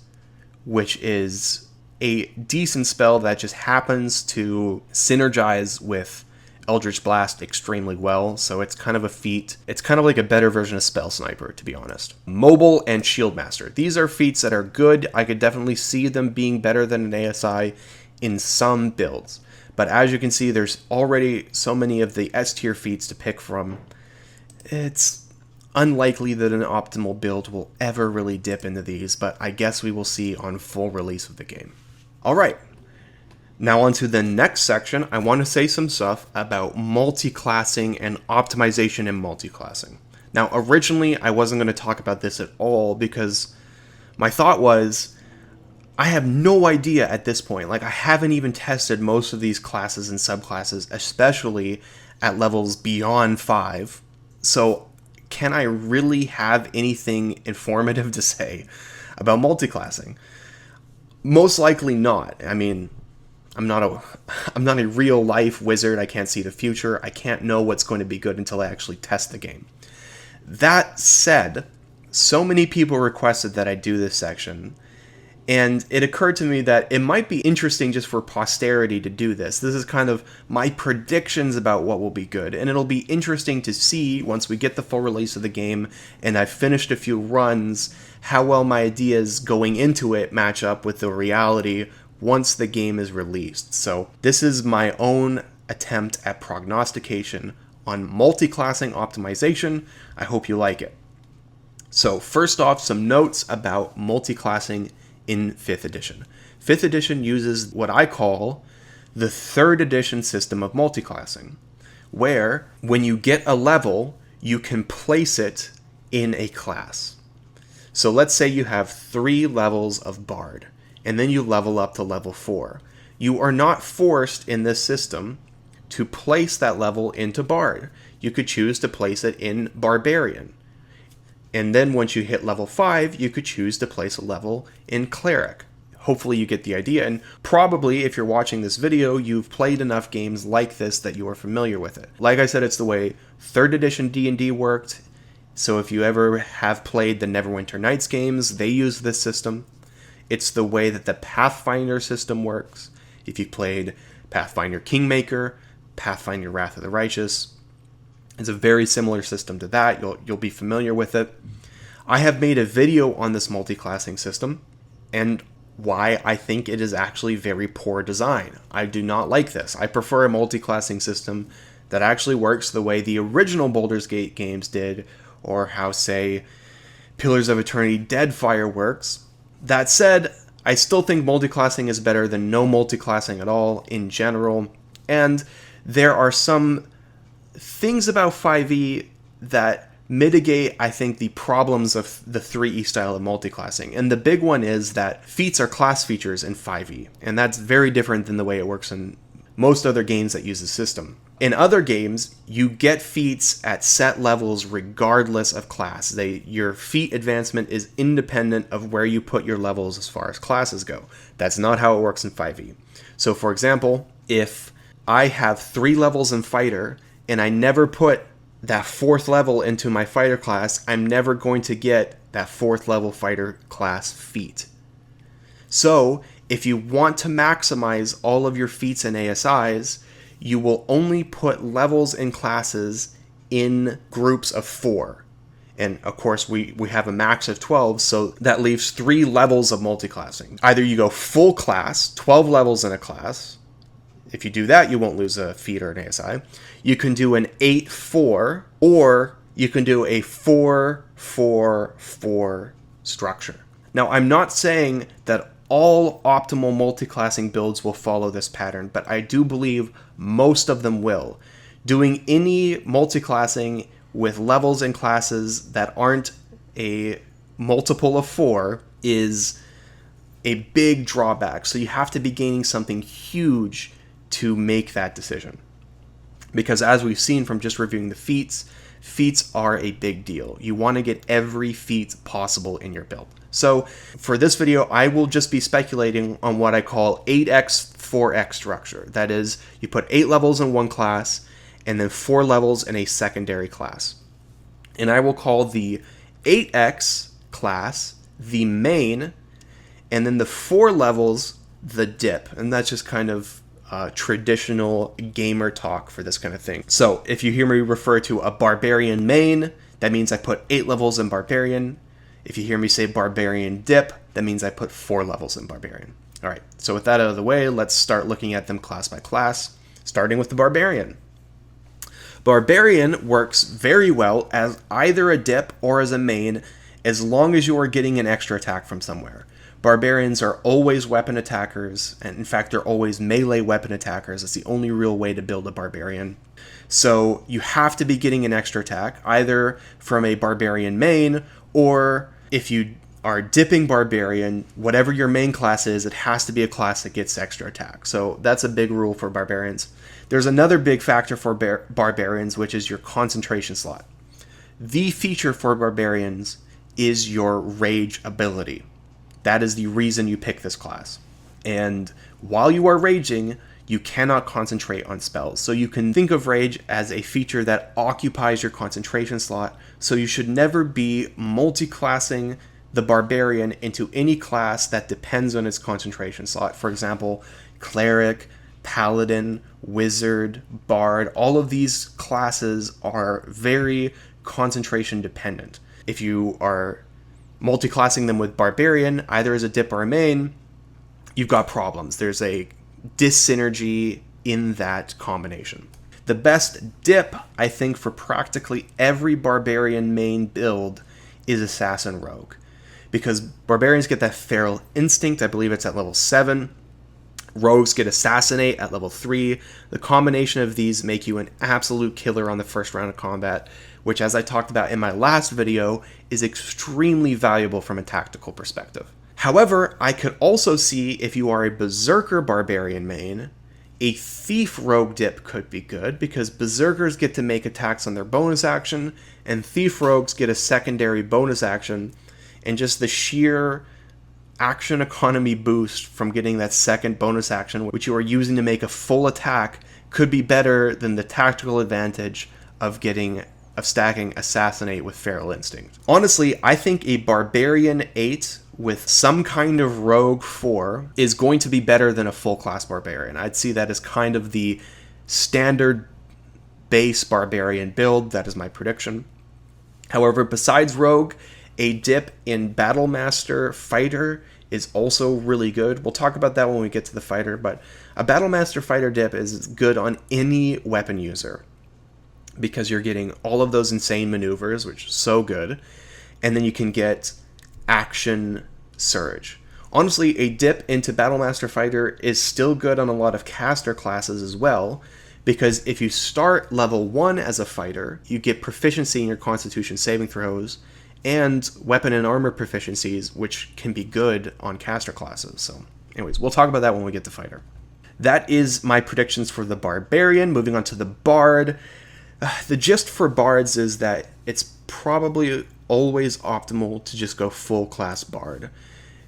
which is a decent spell that just happens to synergize with Eldritch Blast extremely well, so it's kind of a feat. It's kind of like a better version of Spell Sniper, to be honest. Mobile and Shield Master. These are feats that are good. I could definitely see them being better than an ASI in some builds. But as you can see, there's already so many of the S tier feats to pick from. It's unlikely that an optimal build will ever really dip into these, but I guess we will see on full release of the game. Alright. Now on to the next section, I want to say some stuff about multiclassing and optimization in multiclassing. Now originally I wasn't going to talk about this at all because my thought was, I have no idea at this point. Like, I haven't even tested most of these classes and subclasses, especially at levels beyond 5. So can I really have anything informative to say about multiclassing? Most likely not. I mean, I'm not a real life wizard. I can't see the future. I can't know what's going to be good until I actually test the game. That said, so many people requested that I do this section, and it occurred to me that it might be interesting just for posterity to do this. This is kind of my predictions about what will be good, and it'll be interesting to see once we get the full release of the game and I've finished a few runs, how well my ideas going into it match up with the reality once the game is released. So this is my own attempt at prognostication on multiclassing optimization. I hope you like it. So first off, some notes about multiclassing in 5th edition. 5th edition uses what I call the 3rd edition system of multiclassing, where when you get a level, you can place it in a class. So let's say you have 3 levels of Bard, and then you level up to level 4. You are not forced in this system to place that level into Bard. You could choose to place it in Barbarian. And then once you hit level 5, you could choose to place a level in Cleric. Hopefully you get the idea, and probably if you're watching this video, you've played enough games like this that you are familiar with it. Like I said, it's the way 3rd edition D&D worked, so if you ever have played the Neverwinter Nights games, they use this system. It's the way that the Pathfinder system works. If you played Pathfinder Kingmaker, Pathfinder Wrath of the Righteous, it's a very similar system to that. You'll be familiar with it. I have made a video on this multiclassing system and why I think it is actually very poor design. I do not like this. I prefer a multiclassing system that actually works the way the original Baldur's Gate games did, or how, say, Pillars of Eternity Deadfire works. That said, I still think multiclassing is better than no multiclassing at all in general, and there are some things about 5e that mitigate, I think, the problems of the 3e style of multiclassing. And the big one is that feats are class features in 5e, and that's very different than the way it works in most other games that use the system. In other games, you get feats at set levels regardless of class. Your feat advancement is independent of where you put your levels as far as classes go. That's not how it works in 5e. So for example, if I have 3 levels in fighter and I never put that 4th level into my fighter class, I'm never going to get that 4th level fighter class feat. So if you want to maximize all of your feats and ASIs, you will only put levels in classes in groups of 4. And of course, we have a max of 12, so that leaves 3 levels of multiclassing. Either you go full class, 12 levels in a class. If you do that, you won't lose a feat or an ASI. You can do an 8-4, or you can do a 4-4-4 structure. Now, I'm not saying that all optimal multiclassing builds will follow this pattern, but I do believe most of them will. Doing any multiclassing with levels and classes that aren't a multiple of 4 is a big drawback. So you have to be gaining something huge to make that decision. Because as we've seen from just reviewing the feats, feats are a big deal. You want to get every feat possible in your build. So for this video, I will just be speculating on what I call 8x 4x structure. That is, you put 8 levels in one class and then 4 levels in a secondary class. And I will call the 8x class the main, and then the 4 levels the dip. And that's just kind of traditional gamer talk for this kind of thing. So if you hear me refer to a barbarian main, that means I put 8 levels in barbarian. If you hear me say barbarian dip, that means I put 4 levels in barbarian. All right, so with that out of the way, let's start looking at them class by class, starting with the barbarian. Barbarian works very well as either a dip or as a main, as long as you are getting an extra attack from somewhere. Barbarians are always weapon attackers, and in fact, they're always melee weapon attackers. It's the only real way to build a barbarian. So you have to be getting an extra attack, either from a barbarian main, or if you are dipping barbarian, whatever your main class is, it has to be a class that gets extra attack. So that's a big rule for barbarians. There's another big factor for barbarians, which is your concentration slot. The feature for barbarians is your rage ability. That is the reason you pick this class. And while you are raging, you cannot concentrate on spells. So you can think of rage as a feature that occupies your concentration slot, so you should never be multiclassing the barbarian into any class that depends on its concentration slot. For example, cleric, paladin, wizard, bard, all of these classes are very concentration dependent. If you are multiclassing them with barbarian, either as a dip or a main, you've got problems. There's a dyssynergy in that combination. The best dip, I think, for practically every barbarian main build is assassin rogue, because barbarians get that feral instinct. I believe it's at level 7. Rogues get assassinate at level 3. The combination of these make you an absolute killer on the first round of combat, which, as I talked about in my last video, is extremely valuable from a tactical perspective. However, I could also see, if you are a berserker barbarian main, a thief rogue dip could be good, because berserkers get to make attacks on their bonus action, and thief rogues get a secondary bonus action, and just the sheer action economy boost from getting that second bonus action, which you are using to make a full attack, could be better than the tactical advantage of stacking assassinate with feral instinct. Honestly, I think a barbarian 8 with some kind of rogue 4 is going to be better than a full class barbarian. I'd see that as kind of the standard base barbarian build. That is my prediction. However, besides rogue, a dip in Battle Master Fighter is also really good. We'll talk about that when we get to the fighter, but a Battle Master Fighter dip is good on any weapon user, because you're getting all of those insane maneuvers, which is so good, and then you can get action surge. Honestly, a dip into Battle Master Fighter is still good on a lot of caster classes as well, because if you start level 1 as a fighter, you get proficiency in your constitution saving throws, and weapon and armor proficiencies, which can be good on caster classes. So anyways, we'll talk about that when we get to fighter. that is my predictions for the Barbarian. Moving on to the Bard. The gist for Bards is that it's probably always optimal to just go full class Bard,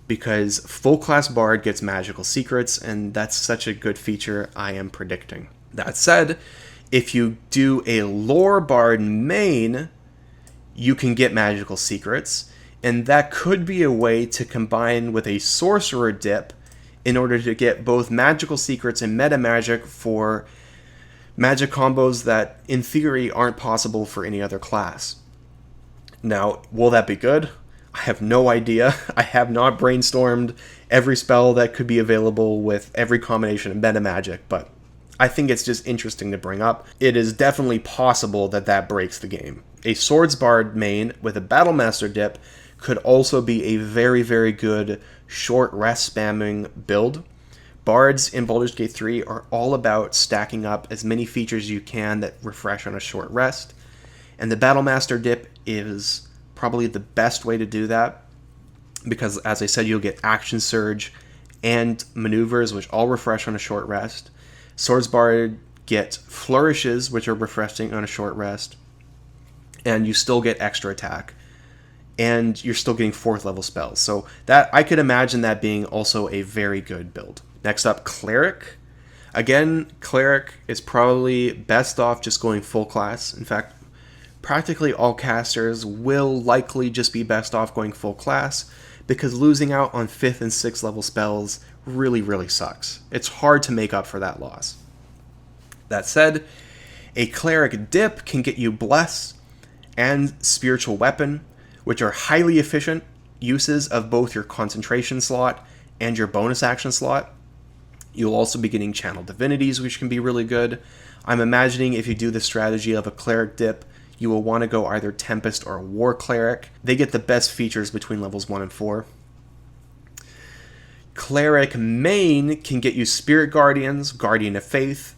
because full class Bard gets magical secrets, and that's such a good feature I am predicting. That said, if you do a lore Bard main, you can get magical secrets, and that could be a way to combine with a sorcerer dip in order to get both magical secrets and meta magic for magic combos that in theory aren't possible for any other class. Now, will that be good? I have no idea. I have not brainstormed every spell that could be available with every combination of meta magic, but I think it's just interesting to bring up. It is definitely possible that that breaks the game. A Swords Bard main with a Battle Master dip could also be a very, very good short rest spamming build. Bards in Baldur's Gate 3 are all about stacking up as many features as you can that refresh on a short rest, and the Battle Master dip is probably the best way to do that, because as I said, you'll get Action Surge and Maneuvers, which all refresh on a short rest. Swords Bard get Flourishes, which are refreshing on a short rest, and you still get extra attack, and you're still getting 4th level spells. So that, I could imagine that being also a very good build. Next up, Cleric. Again, Cleric is probably best off just going full class. In fact, practically all casters will likely just be best off going full class, because losing out on 5th and 6th level spells really, really sucks. It's hard to make up for that loss. That said, a Cleric dip can get you Bless and Spiritual Weapon, which are highly efficient uses of both your concentration slot and your bonus action slot. You'll also be getting Channel Divinities, which can be really good. I'm imagining if you do the strategy of a Cleric dip, you will want to go either Tempest or War Cleric. They get the best features between levels 1 and 4. Cleric main can get you Spirit Guardians, Guardian of Faith,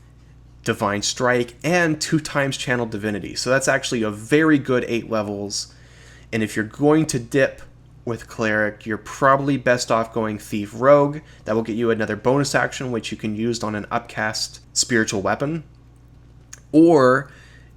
Divine Strike, and 2 times Channel Divinity. So that's actually a very good 8 levels. And if you're going to dip with Cleric, you're probably best off going Thief Rogue. That will get you another bonus action, which you can use on an upcast Spiritual Weapon. Or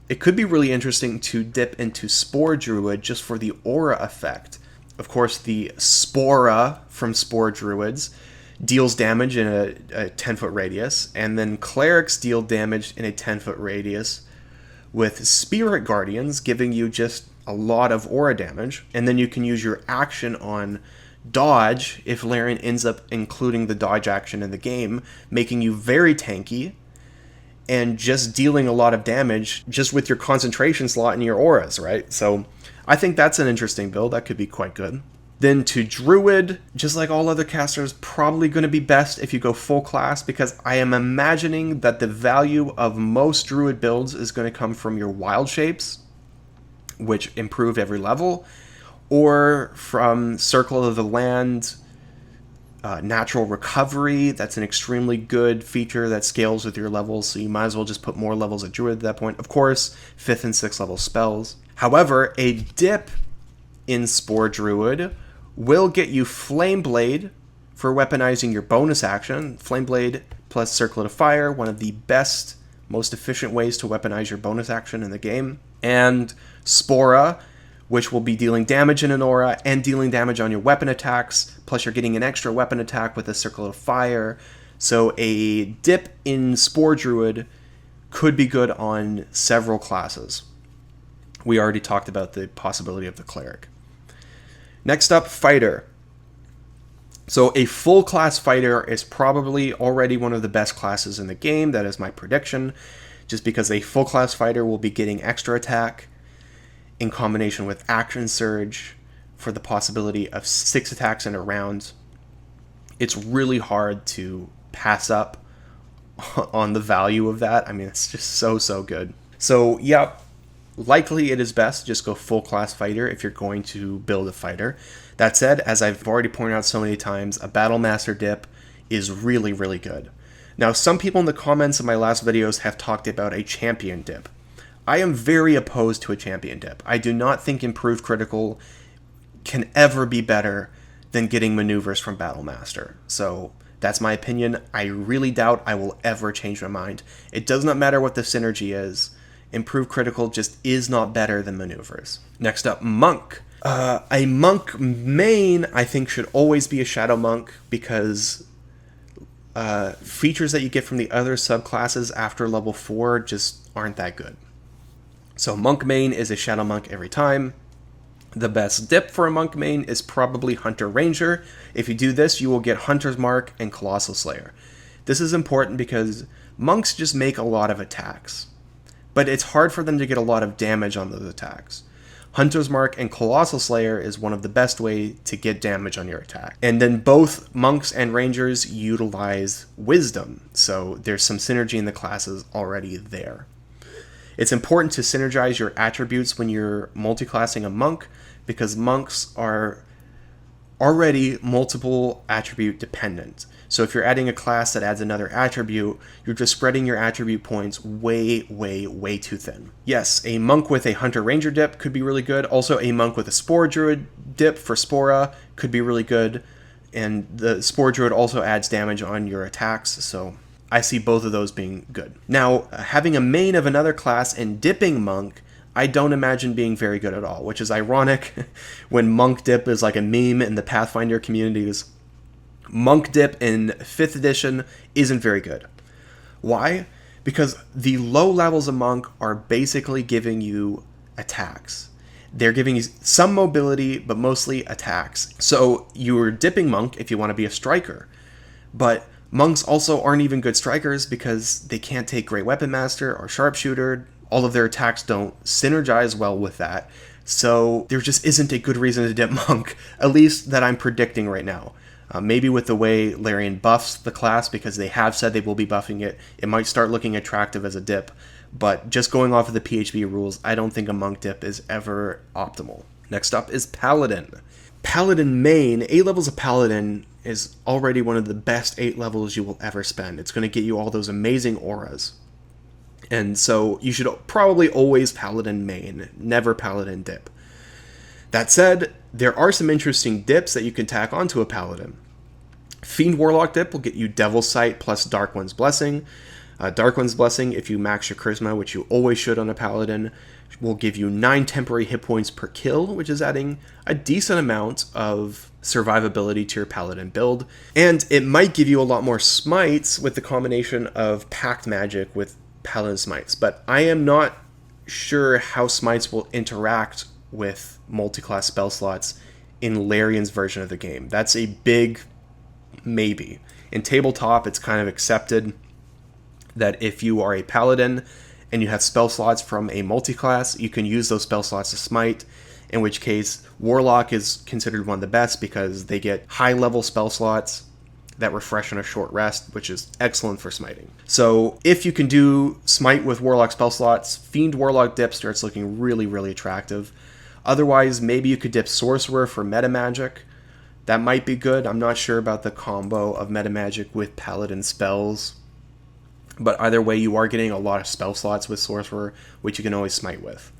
it could be really interesting to dip into Spore Druid just for the aura effect. Of course, the Spora from Spore Druids deals damage in a 10-foot radius, and then Clerics deal damage in a 10-foot radius, with Spirit Guardians giving you just a lot of aura damage, and then you can use your action on Dodge if Larian ends up including the dodge action in the game, making you very tanky, and just dealing a lot of damage just with your concentration slot and your auras, right? So I think that's an interesting build. That could be quite good. Then to Druid, just like all other casters, probably going to be best if you go full class, because I am imagining that the value of most Druid builds is going to come from your wild shapes, which improve every level, or from Circle of the Land, Natural Recovery. That's an extremely good feature that scales with your levels, so you might as well just put more levels at Druid at that point. Of course, 5th and 6th level spells. However, a dip in Spore Druid will get you Flame Blade for weaponizing your bonus action. Flame Blade plus Circlet of Fire, one of the best, most efficient ways to weaponize your bonus action in the game. And Spora, which will be dealing damage in an aura and dealing damage on your weapon attacks, plus you're getting an extra weapon attack with a Circle of Fire. So a dip in Spore Druid could be good on several classes. We already talked about the possibility of the Cleric. Next up, Fighter. So a full class Fighter is probably already one of the best classes in the game. That is my prediction, just because a full class Fighter will be getting extra attack in combination with Action Surge for the possibility of 6 attacks in a round. It's really hard to pass up on the value of that. I mean, it's just so good. So, yeah, likely it is best to just go full class Fighter if you're going to build a Fighter. That said, as I've already pointed out so many times, a Battle Master dip is really, really good. Now, some people in the comments of my last videos have talked about a Champion dip. I am very opposed to a Champion dip. I do not think Improved Critical can ever be better than getting maneuvers from Battle Master. So That's my opinion. I really doubt I will ever change my mind. It does not matter what the synergy is. Improved critical just is not better than maneuvers. Next up, monk. A monk main, I think, should always be a shadow monk because features that you get from the other subclasses after level 4 just aren't that good. So monk main is a shadow monk every time. The best dip for a monk main is probably Hunter Ranger. If you do this, you will get Hunter's Mark and Colossal Slayer. This is important because monks just make a lot of attacks, but it's hard for them to get a lot of damage on those attacks. Hunter's Mark and Colossal Slayer is one of the best way to get damage on your attack. And then both monks and rangers utilize wisdom, so there's some synergy in the classes already there. It's important to synergize your attributes when you're multiclassing a monk, because monks are already multiple attribute dependent. So if you're adding a class that adds another attribute, you're just spreading your attribute points way, way, way too thin. Yes, a monk with a Hunter Ranger dip could be really good. Also, a monk with a Spore Druid dip for Spora could be really good. And the Spore Druid also adds damage on your attacks, so I see both of those being good. Now, having a main of another class and dipping monk, I don't imagine being very good at all, which is ironic when monk dip is like a meme in the Pathfinder communities. Monk dip in 5th edition isn't very good. Why? Because the low levels of monk are basically giving you attacks. They're giving you some mobility, but mostly attacks. So you're dipping monk if you want to be a striker. But monks also aren't even good strikers because they can't take Great Weapon Master or Sharpshooter. All of their attacks don't synergize well with that. So there just isn't a good reason to dip monk, at least that I'm predicting right now. Maybe with the way Larian buffs the class, because they have said they will be buffing it, it might start looking attractive as a dip. But just going off of the PHB rules, I don't think a monk dip is ever optimal. Next up is Paladin. Paladin main, 8 levels of Paladin is already one of the best 8 levels you will ever spend. It's going to get you all those amazing auras. And so you should probably always Paladin main, never Paladin dip. That said, there are some interesting dips that you can tack onto a Paladin. Fiend Warlock dip will get you Devil's Sight plus Dark One's Blessing. Dark One's Blessing, if you max your Charisma, which you always should on a Paladin, will give you 9 temporary hit points per kill, which is adding a decent amount of survivability to your Paladin build. And it might give you a lot more smites with the combination of Pact Magic with Paladin Smites, but I am not sure how Smites will interact with multi-class spell slots in Larian's version of the game. That's a big maybe. In tabletop, it's kind of accepted that if you are a Paladin and you have spell slots from a multi-class, you can use those spell slots to smite, in which case Warlock is considered one of the best because they get high-level spell slots that refresh on a short rest, which is excellent for smiting. So if you can do smite with Warlock spell slots, Fiend Warlock dip starts looking really, really attractive. Otherwise, maybe you could dip Sorcerer for meta magic. That might be good. I'm not sure about the combo of meta magic with Paladin spells. But either way, you are getting a lot of spell slots with Sorcerer, which you can always smite with.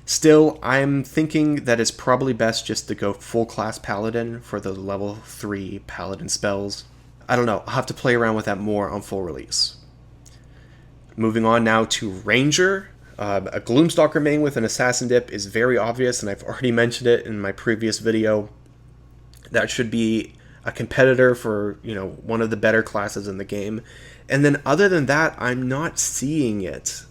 Still, I'm thinking that it's probably best just to go full class Paladin for the level 3 Paladin spells. I don't know, I'll have to play around with that more on full release. Moving on now to Ranger. A Gloomstalker main with an Assassin dip is very obvious, and I've already mentioned it in my previous video. That should be a competitor for, one of the better classes in the game. And then other than that, I'm not seeing it.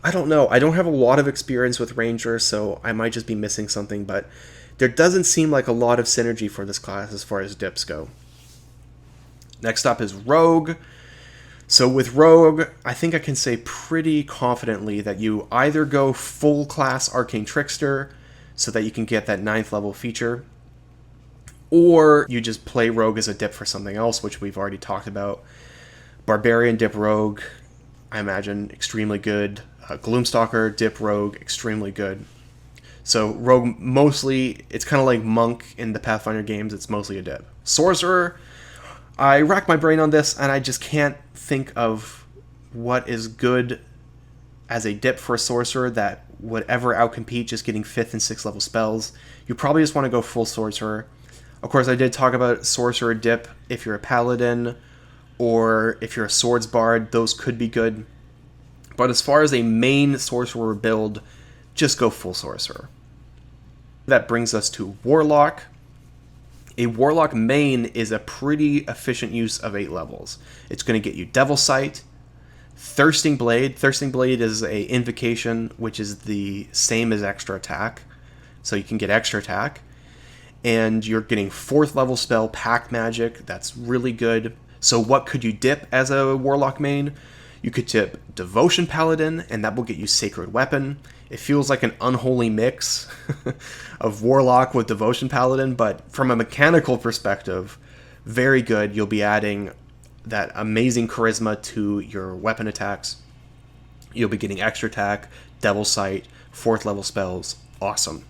I don't know. I don't have a lot of experience with Ranger, so I might just be missing something, but there doesn't seem like a lot of synergy for this class as far as dips go. Next up is Rogue. So with Rogue, I think I can say pretty confidently that you either go full class Arcane Trickster so that you can get that 9th level feature, or you just play Rogue as a dip for something else, which we've already talked about. Barbarian dip Rogue, I imagine, extremely good. Gloomstalker dip Rogue, extremely good. So Rogue mostly, it's kind of like Monk in the Pathfinder games, it's mostly a dip. Sorcerer, I racked my brain on this, and I just can't think of what is good as a dip for a Sorcerer that would ever outcompete just getting 5th and 6th level spells. You probably just want to go full Sorcerer. Of course, I did talk about Sorcerer dip if you're a Paladin, or if you're a swords bard, those could be good. But as far as a main sorcerer build, just go full sorcerer. That brings us to Warlock. A Warlock main is a pretty efficient use of 8 levels. It's going to get you Devil Sight, Thirsting Blade. Thirsting Blade is a invocation, which is the same as extra attack. So you can get extra attack. And you're getting 4th level spell, Pack Magic. That's really good. So what could you dip as a Warlock main? You could tip Devotion Paladin, and that will get you Sacred Weapon. It feels like an unholy mix of Warlock with Devotion Paladin, but from a mechanical perspective, very good. You'll be adding that amazing charisma to your weapon attacks. You'll be getting extra attack, Devil Sight, 4th level spells. Awesome.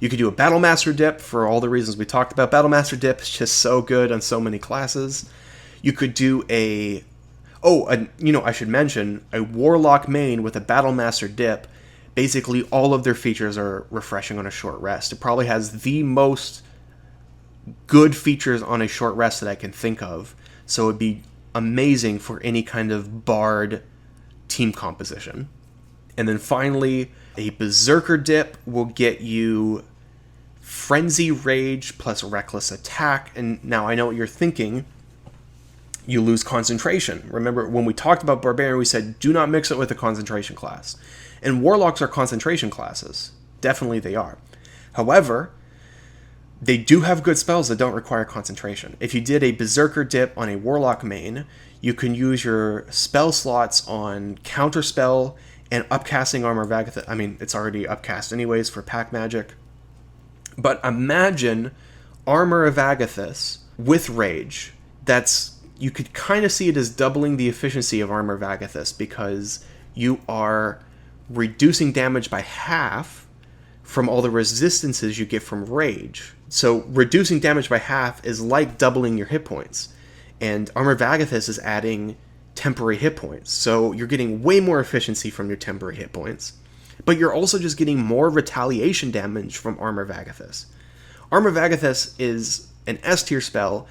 You could do a Battle Master dip for all the reasons we talked about. Battle Master dip is just so good on so many classes. You could do I should mention, a Warlock main with a Battle Master dip. Basically, all of their features are refreshing on a short rest. It probably has the most good features on a short rest that I can think of. So it would be amazing for any kind of bard team composition. And then finally, a Berserker dip will get you Frenzy Rage plus Reckless Attack. And now I know what you're thinking. You lose concentration. Remember, when we talked about Barbarian, we said, do not mix it with a concentration class. And Warlocks are concentration classes. Definitely they are. However, they do have good spells that don't require concentration. If you did a Berserker dip on a Warlock main, you can use your spell slots on Counterspell and upcasting Armor of Agathis. I mean, it's already upcast anyways for Pack Magic. But imagine Armor of Agathis with Rage. You could kind of see it as doubling the efficiency of Armor of Agathis, because you are reducing damage by half from all the resistances you get from Rage. So reducing damage by half is like doubling your hit points. And Armor of Agathis is adding temporary hit points. So you're getting way more efficiency from your temporary hit points. But you're also just getting more retaliation damage from Armor of Agathis. Armor of Agathis is an S tier spell,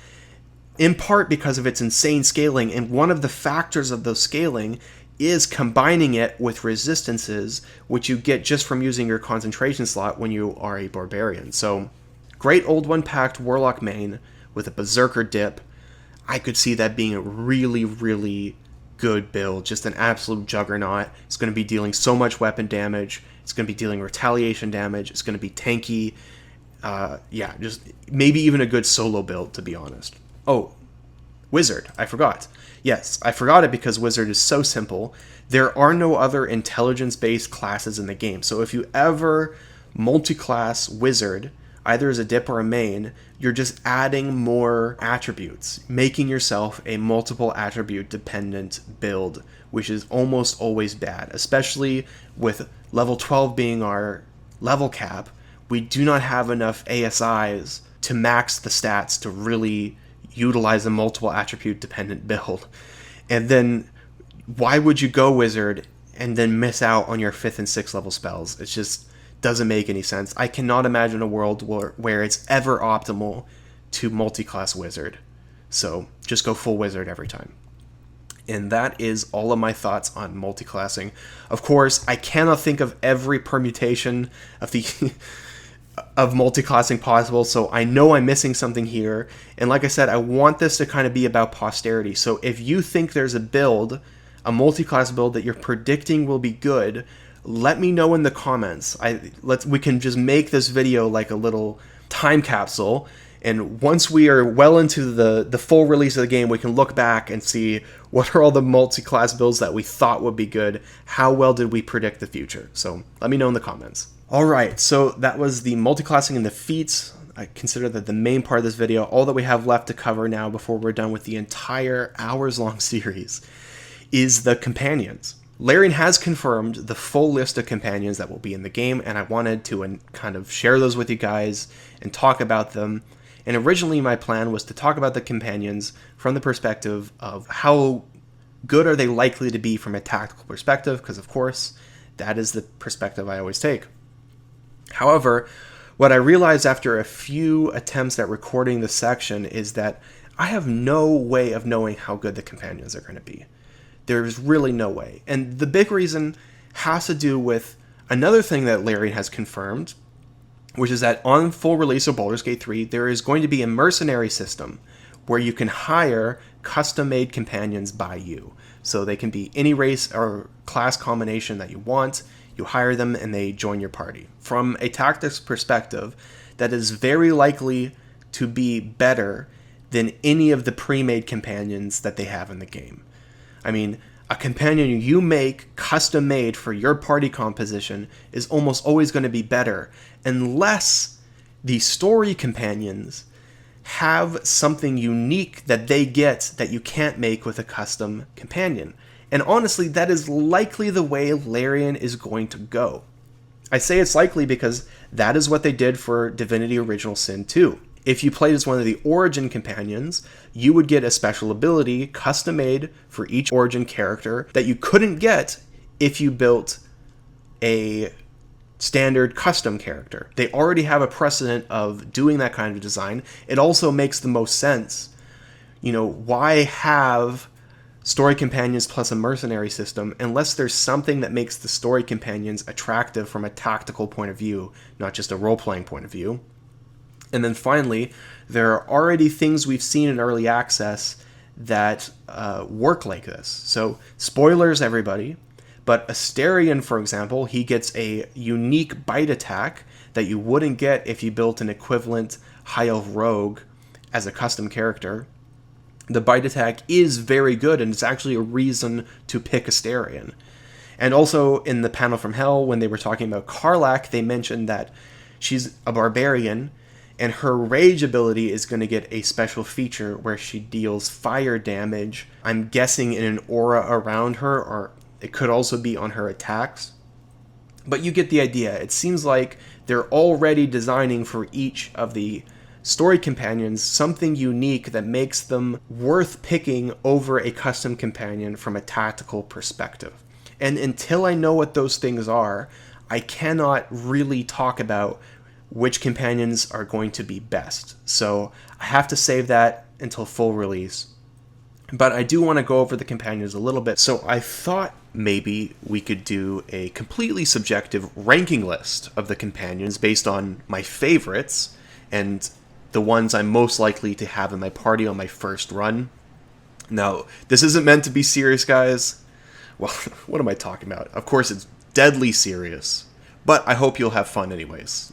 in part because of its insane scaling, and one of the factors of those scaling is combining it with resistances, which you get just from using your concentration slot when you are a Barbarian. So, great Old One packed Warlock main with a Berserker dip. I could see that being a really, really good build, just an absolute juggernaut. It's going to be dealing so much weapon damage, it's going to be dealing retaliation damage, it's going to be tanky. Just maybe even a good solo build, to be honest. Oh, Wizard, I forgot. Yes, I forgot it because Wizard is so simple. There are no other intelligence-based classes in the game. So if you ever multi-class Wizard, either as a dip or a main, you're just adding more attributes, making yourself a multiple attribute dependent build, which is almost always bad, especially with level 12 being our level cap. We do not have enough ASIs to max the stats to really utilize a multiple attribute dependent build. And then why would you go Wizard and then miss out on your 5th and 6th level spells? It just doesn't make any sense. I cannot imagine a world where it's ever optimal to multi-class Wizard. So just go full Wizard every time. And that is all of my thoughts on multiclassing. Of course, I cannot think of every permutation of the of multiclassing possible, so I know I'm missing something here. And like I said, I want this to kind of be about posterity. So if you think there's a build, a multiclass build that you're predicting will be good, let me know in the comments. We can just make this video like a little time capsule, and once we are well into the full release of the game, we can look back and see what are all the multi-class builds that we thought would be good, how well did we predict the future. So let me know in the comments. Alright, so that was the multiclassing and the feats. I consider that the main part of this video. All that we have left to cover now before we're done with the entire hours-long series is the companions. Larian has confirmed the full list of companions that will be in the game, and I wanted to kind of share those with you guys and talk about them. And originally my plan was to talk about the companions from the perspective of how good are they likely to be from a tactical perspective, because of course that is the perspective I always take. However, what I realized after a few attempts at recording this section is that I have no way of knowing how good the companions are going to be. There's really no way. And the big reason has to do with another thing that Larian has confirmed, which is that on full release of Baldur's Gate 3, there is going to be a mercenary system where you can hire custom-made companions by you. So they can be any race or class combination that you want. You hire them and they join your party. From a tactics perspective, that is very likely to be better than any of the pre-made companions that they have in the game. I mean, a companion you make custom-made for your party composition is almost always going to be better, unless the story companions have something unique that they get that you can't make with a custom companion. And honestly, that is likely the way Larian is going to go. I say it's likely because that is what they did for Divinity Original Sin 2. If you played as one of the Origin companions, you would get a special ability custom-made for each Origin character that you couldn't get if you built a standard custom character. They already have a precedent of doing that kind of design. It also makes the most sense. You know, why have story companions plus a mercenary system unless there's something that makes the story companions attractive from a tactical point of view, not just a role-playing point of view. And then finally, there are already things we've seen in early access that work like this. So, spoilers, everybody. But Astarion, for example, he gets a unique bite attack that you wouldn't get if you built an equivalent High Elf Rogue as a custom character. The bite attack is very good, and it's actually a reason to pick Astarion. And also, in the panel from Hell, when they were talking about Karlach, they mentioned that she's a barbarian, and her rage ability is going to get a special feature where she deals fire damage, I'm guessing in an aura around her, or it could also be on her attacks. But you get the idea. It seems like they're already designing for each of the story companions something unique that makes them worth picking over a custom companion from a tactical perspective. And until I know what those things are, I cannot really talk about which companions are going to be best. So I have to save that until full release. But I do want to go over the companions a little bit. So I thought maybe we could do a completely subjective ranking list of the companions based on my favorites and the ones I'm most likely to have in my party on my first run. Now, this isn't meant to be serious, guys. Well, what am I talking about? Of course, it's deadly serious. But I hope you'll have fun anyways.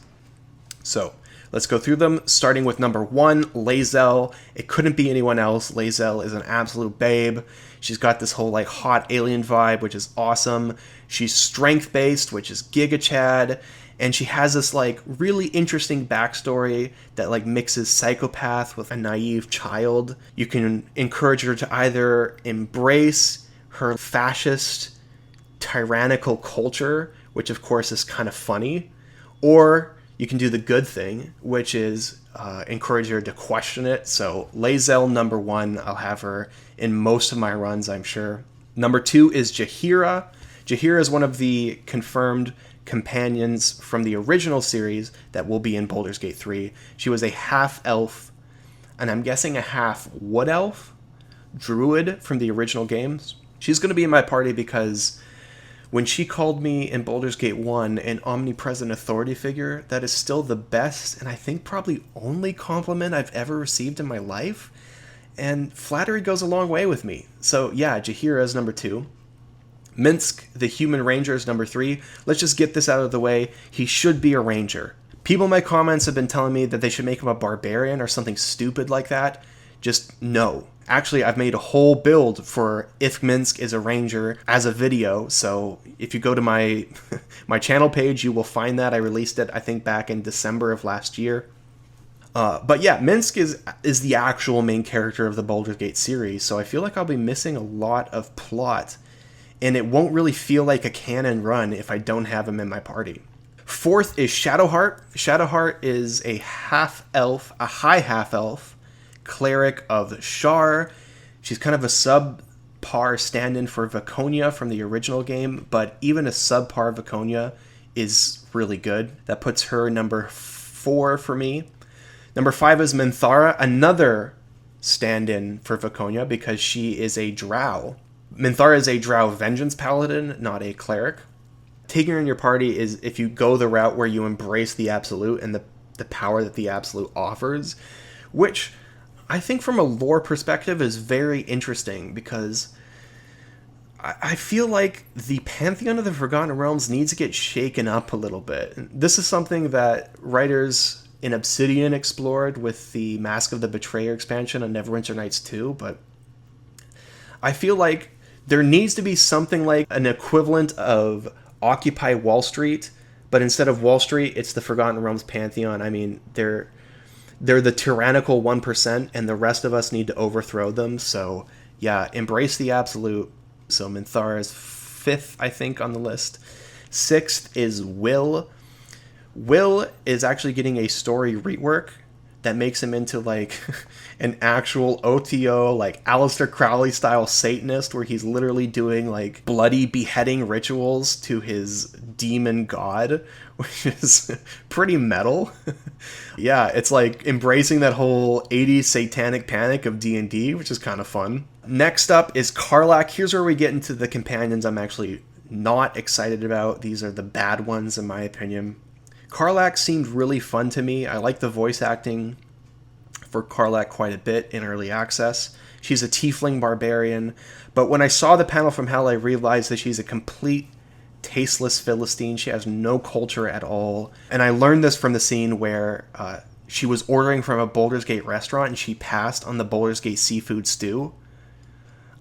So, let's go through them, starting with number 1, Lae'zel. It couldn't be anyone else. Lae'zel is an absolute babe. She's got this whole like hot alien vibe, which is awesome. She's strength-based, which is Giga Chad. And she has this like really interesting backstory that like mixes psychopath with a naive child. You can encourage her to either embrace her fascist, tyrannical culture, which of course is kind of funny, or you can do the good thing, which is encourage her to question it. So Lae'zel, number 1, I'll have her in most of my runs, I'm sure. Number 2 is Jaheira. Jaheira is one of the confirmed companions from the original series that will be in Baldur's Gate 3. She was a half-elf, and I'm guessing a half-wood elf druid from the original games. She's going to be in my party because when she called me in Baldur's Gate 1 an omnipresent authority figure, that is still the best and I think probably only compliment I've ever received in my life. And flattery goes a long way with me. So yeah, Jaheira is number 2. Minsc, the human ranger, is number 3. Let's just get this out of the way. He should be a ranger. People in my comments have been telling me that they should make him a barbarian or something stupid like that. Just no. Actually, I've made a whole build for if Minsc is a ranger as a video, so if you go to my my channel page, you will find that. I released it, I think, back in December of last year. But yeah, Minsc is the actual main character of the Baldur's Gate series, so I feel like I'll be missing a lot of plot, and it won't really feel like a canon run if I don't have him in my party. 4th is Shadowheart. Shadowheart is a half-elf, a high half-elf, cleric of Shar. She's kind of a subpar stand-in for Viconia from the original game, but even a subpar Viconia is really good. That puts her number 4 for me. Number 5 is Minthara, another stand-in for Viconia because she is a drow. Minthara is a drow vengeance paladin, not a cleric. Taking her in your party is if you go the route where you embrace the absolute and the power that the absolute offers, which I think from a lore perspective is very interesting, because I feel like the Pantheon of the Forgotten Realms needs to get shaken up a little bit. This is something that writers in Obsidian explored with the Mask of the Betrayer expansion on Neverwinter Nights 2, but I feel like there needs to be something like an equivalent of Occupy Wall Street, but instead of Wall Street, it's the Forgotten Realms Pantheon. I mean, they're the tyrannical 1%, and the rest of us need to overthrow them. So yeah, embrace the absolute. So Minthara is 5th, I think, on the list. 6th is Will. Will is actually getting a story rework that makes him into like an actual OTO, like Aleister Crowley style Satanist, where he's literally doing like bloody beheading rituals to his demon god, which is pretty metal. Yeah, it's like embracing that whole 80s satanic panic of D&D, which is kind of fun. Next up is Karlach. Here's where we get into the companions I'm actually not excited about. These are the bad ones, in my opinion. Karlach seemed really fun to me. I like the voice acting for Karlach quite a bit in early access. She's a tiefling barbarian, but when I saw the panel from Hell, I realized that she's a complete tasteless Philistine. She has no culture at all. And I learned this from the scene where she was ordering from a Baldur's Gate restaurant and she passed on the Baldur's Gate seafood stew.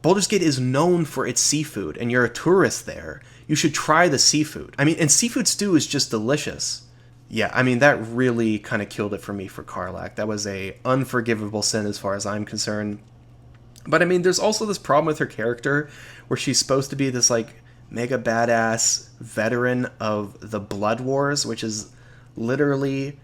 Baldur's Gate is known for its seafood, and you're a tourist there. You should try the seafood. I mean, and seafood stew is just delicious. Yeah, I mean, that really kind of killed it for me for Karlach. That was a unforgivable sin as far as I'm concerned. But I mean, there's also this problem with her character where she's supposed to be this like mega badass veteran of the Blood Wars, which is literally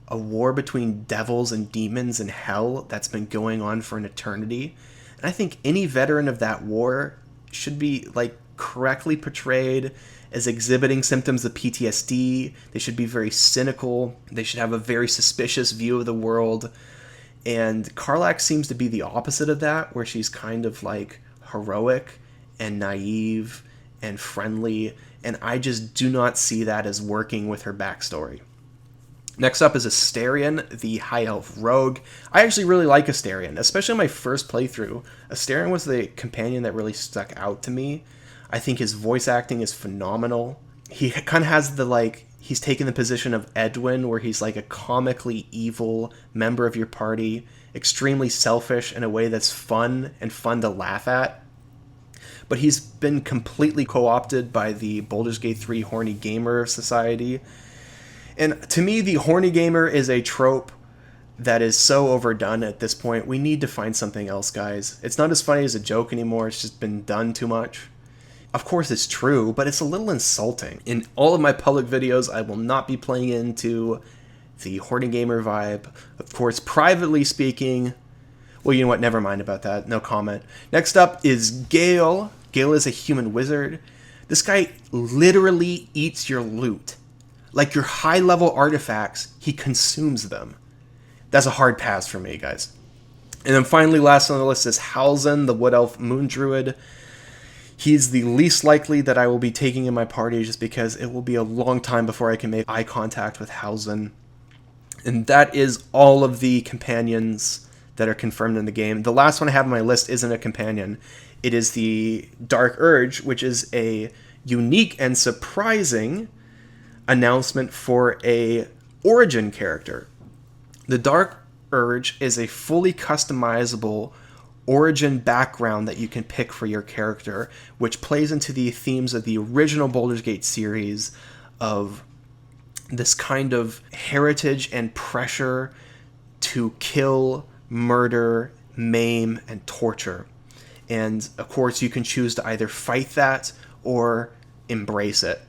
a war between devils and demons in hell that's been going on for an eternity. And I think any veteran of that war should be like correctly portrayed as exhibiting symptoms of PTSD. They should be very cynical. They should have a very suspicious view of the world. And Karlach seems to be the opposite of that, where she's kind of like heroic and naive and friendly. And I just do not see that as working with her backstory. Next up is Astarion, the High Elf Rogue. I actually really like Astarion, especially in my first playthrough. Astarion was the companion that really stuck out to me. I think his voice acting is phenomenal. He kind of has the like, he's taken the position of Edwin, where he's like a comically evil member of your party, extremely selfish in a way that's fun and fun to laugh at. But he's been completely co-opted by the Baldur's Gate 3 Horny Gamer Society. And to me, the horny gamer is a trope that is so overdone at this point. We need to find something else, guys. It's not as funny as a joke anymore. It's just been done too much. Of course, it's true, but it's a little insulting. In all of my public videos, I will not be playing into the horny gamer vibe. Of course, privately speaking, well, you know what? Never mind about that. No comment. Next up is Gale. Gale is a human wizard. This guy literally eats your loot. Like your high-level artifacts, he consumes them. That's a hard pass for me, guys. And then finally, last on the list is Halzan, the Wood Elf Moon Druid. He's the least likely that I will be taking in my party, just because it will be a long time before I can make eye contact with Halzan. And that is all of the companions that are confirmed in the game. The last one I have on my list isn't a companion. It is the Dark Urge, which is a unique and surprising announcement for a origin character. The Dark Urge is a fully customizable origin background that you can pick for your character, which plays into the themes of the original Baldur's Gate series of this kind of heritage and pressure to kill, murder, maim, and torture. And of course, you can choose to either fight that or embrace it.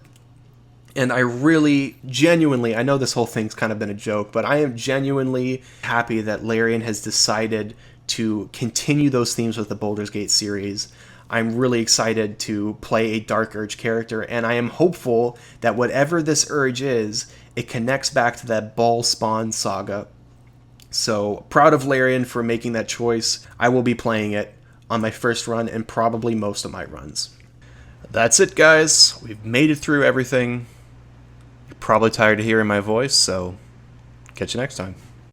And I really, genuinely, I know this whole thing's kind of been a joke, but I am genuinely happy that Larian has decided to continue those themes with the Baldur's Gate series. I'm really excited to play a Dark Urge character, and I am hopeful that whatever this Urge is, it connects back to that Ball Spawn saga. So proud of Larian for making that choice. I will be playing it on my first run and probably most of my runs. That's it, guys. We've made it through everything. You're probably tired of hearing my voice, so catch you next time.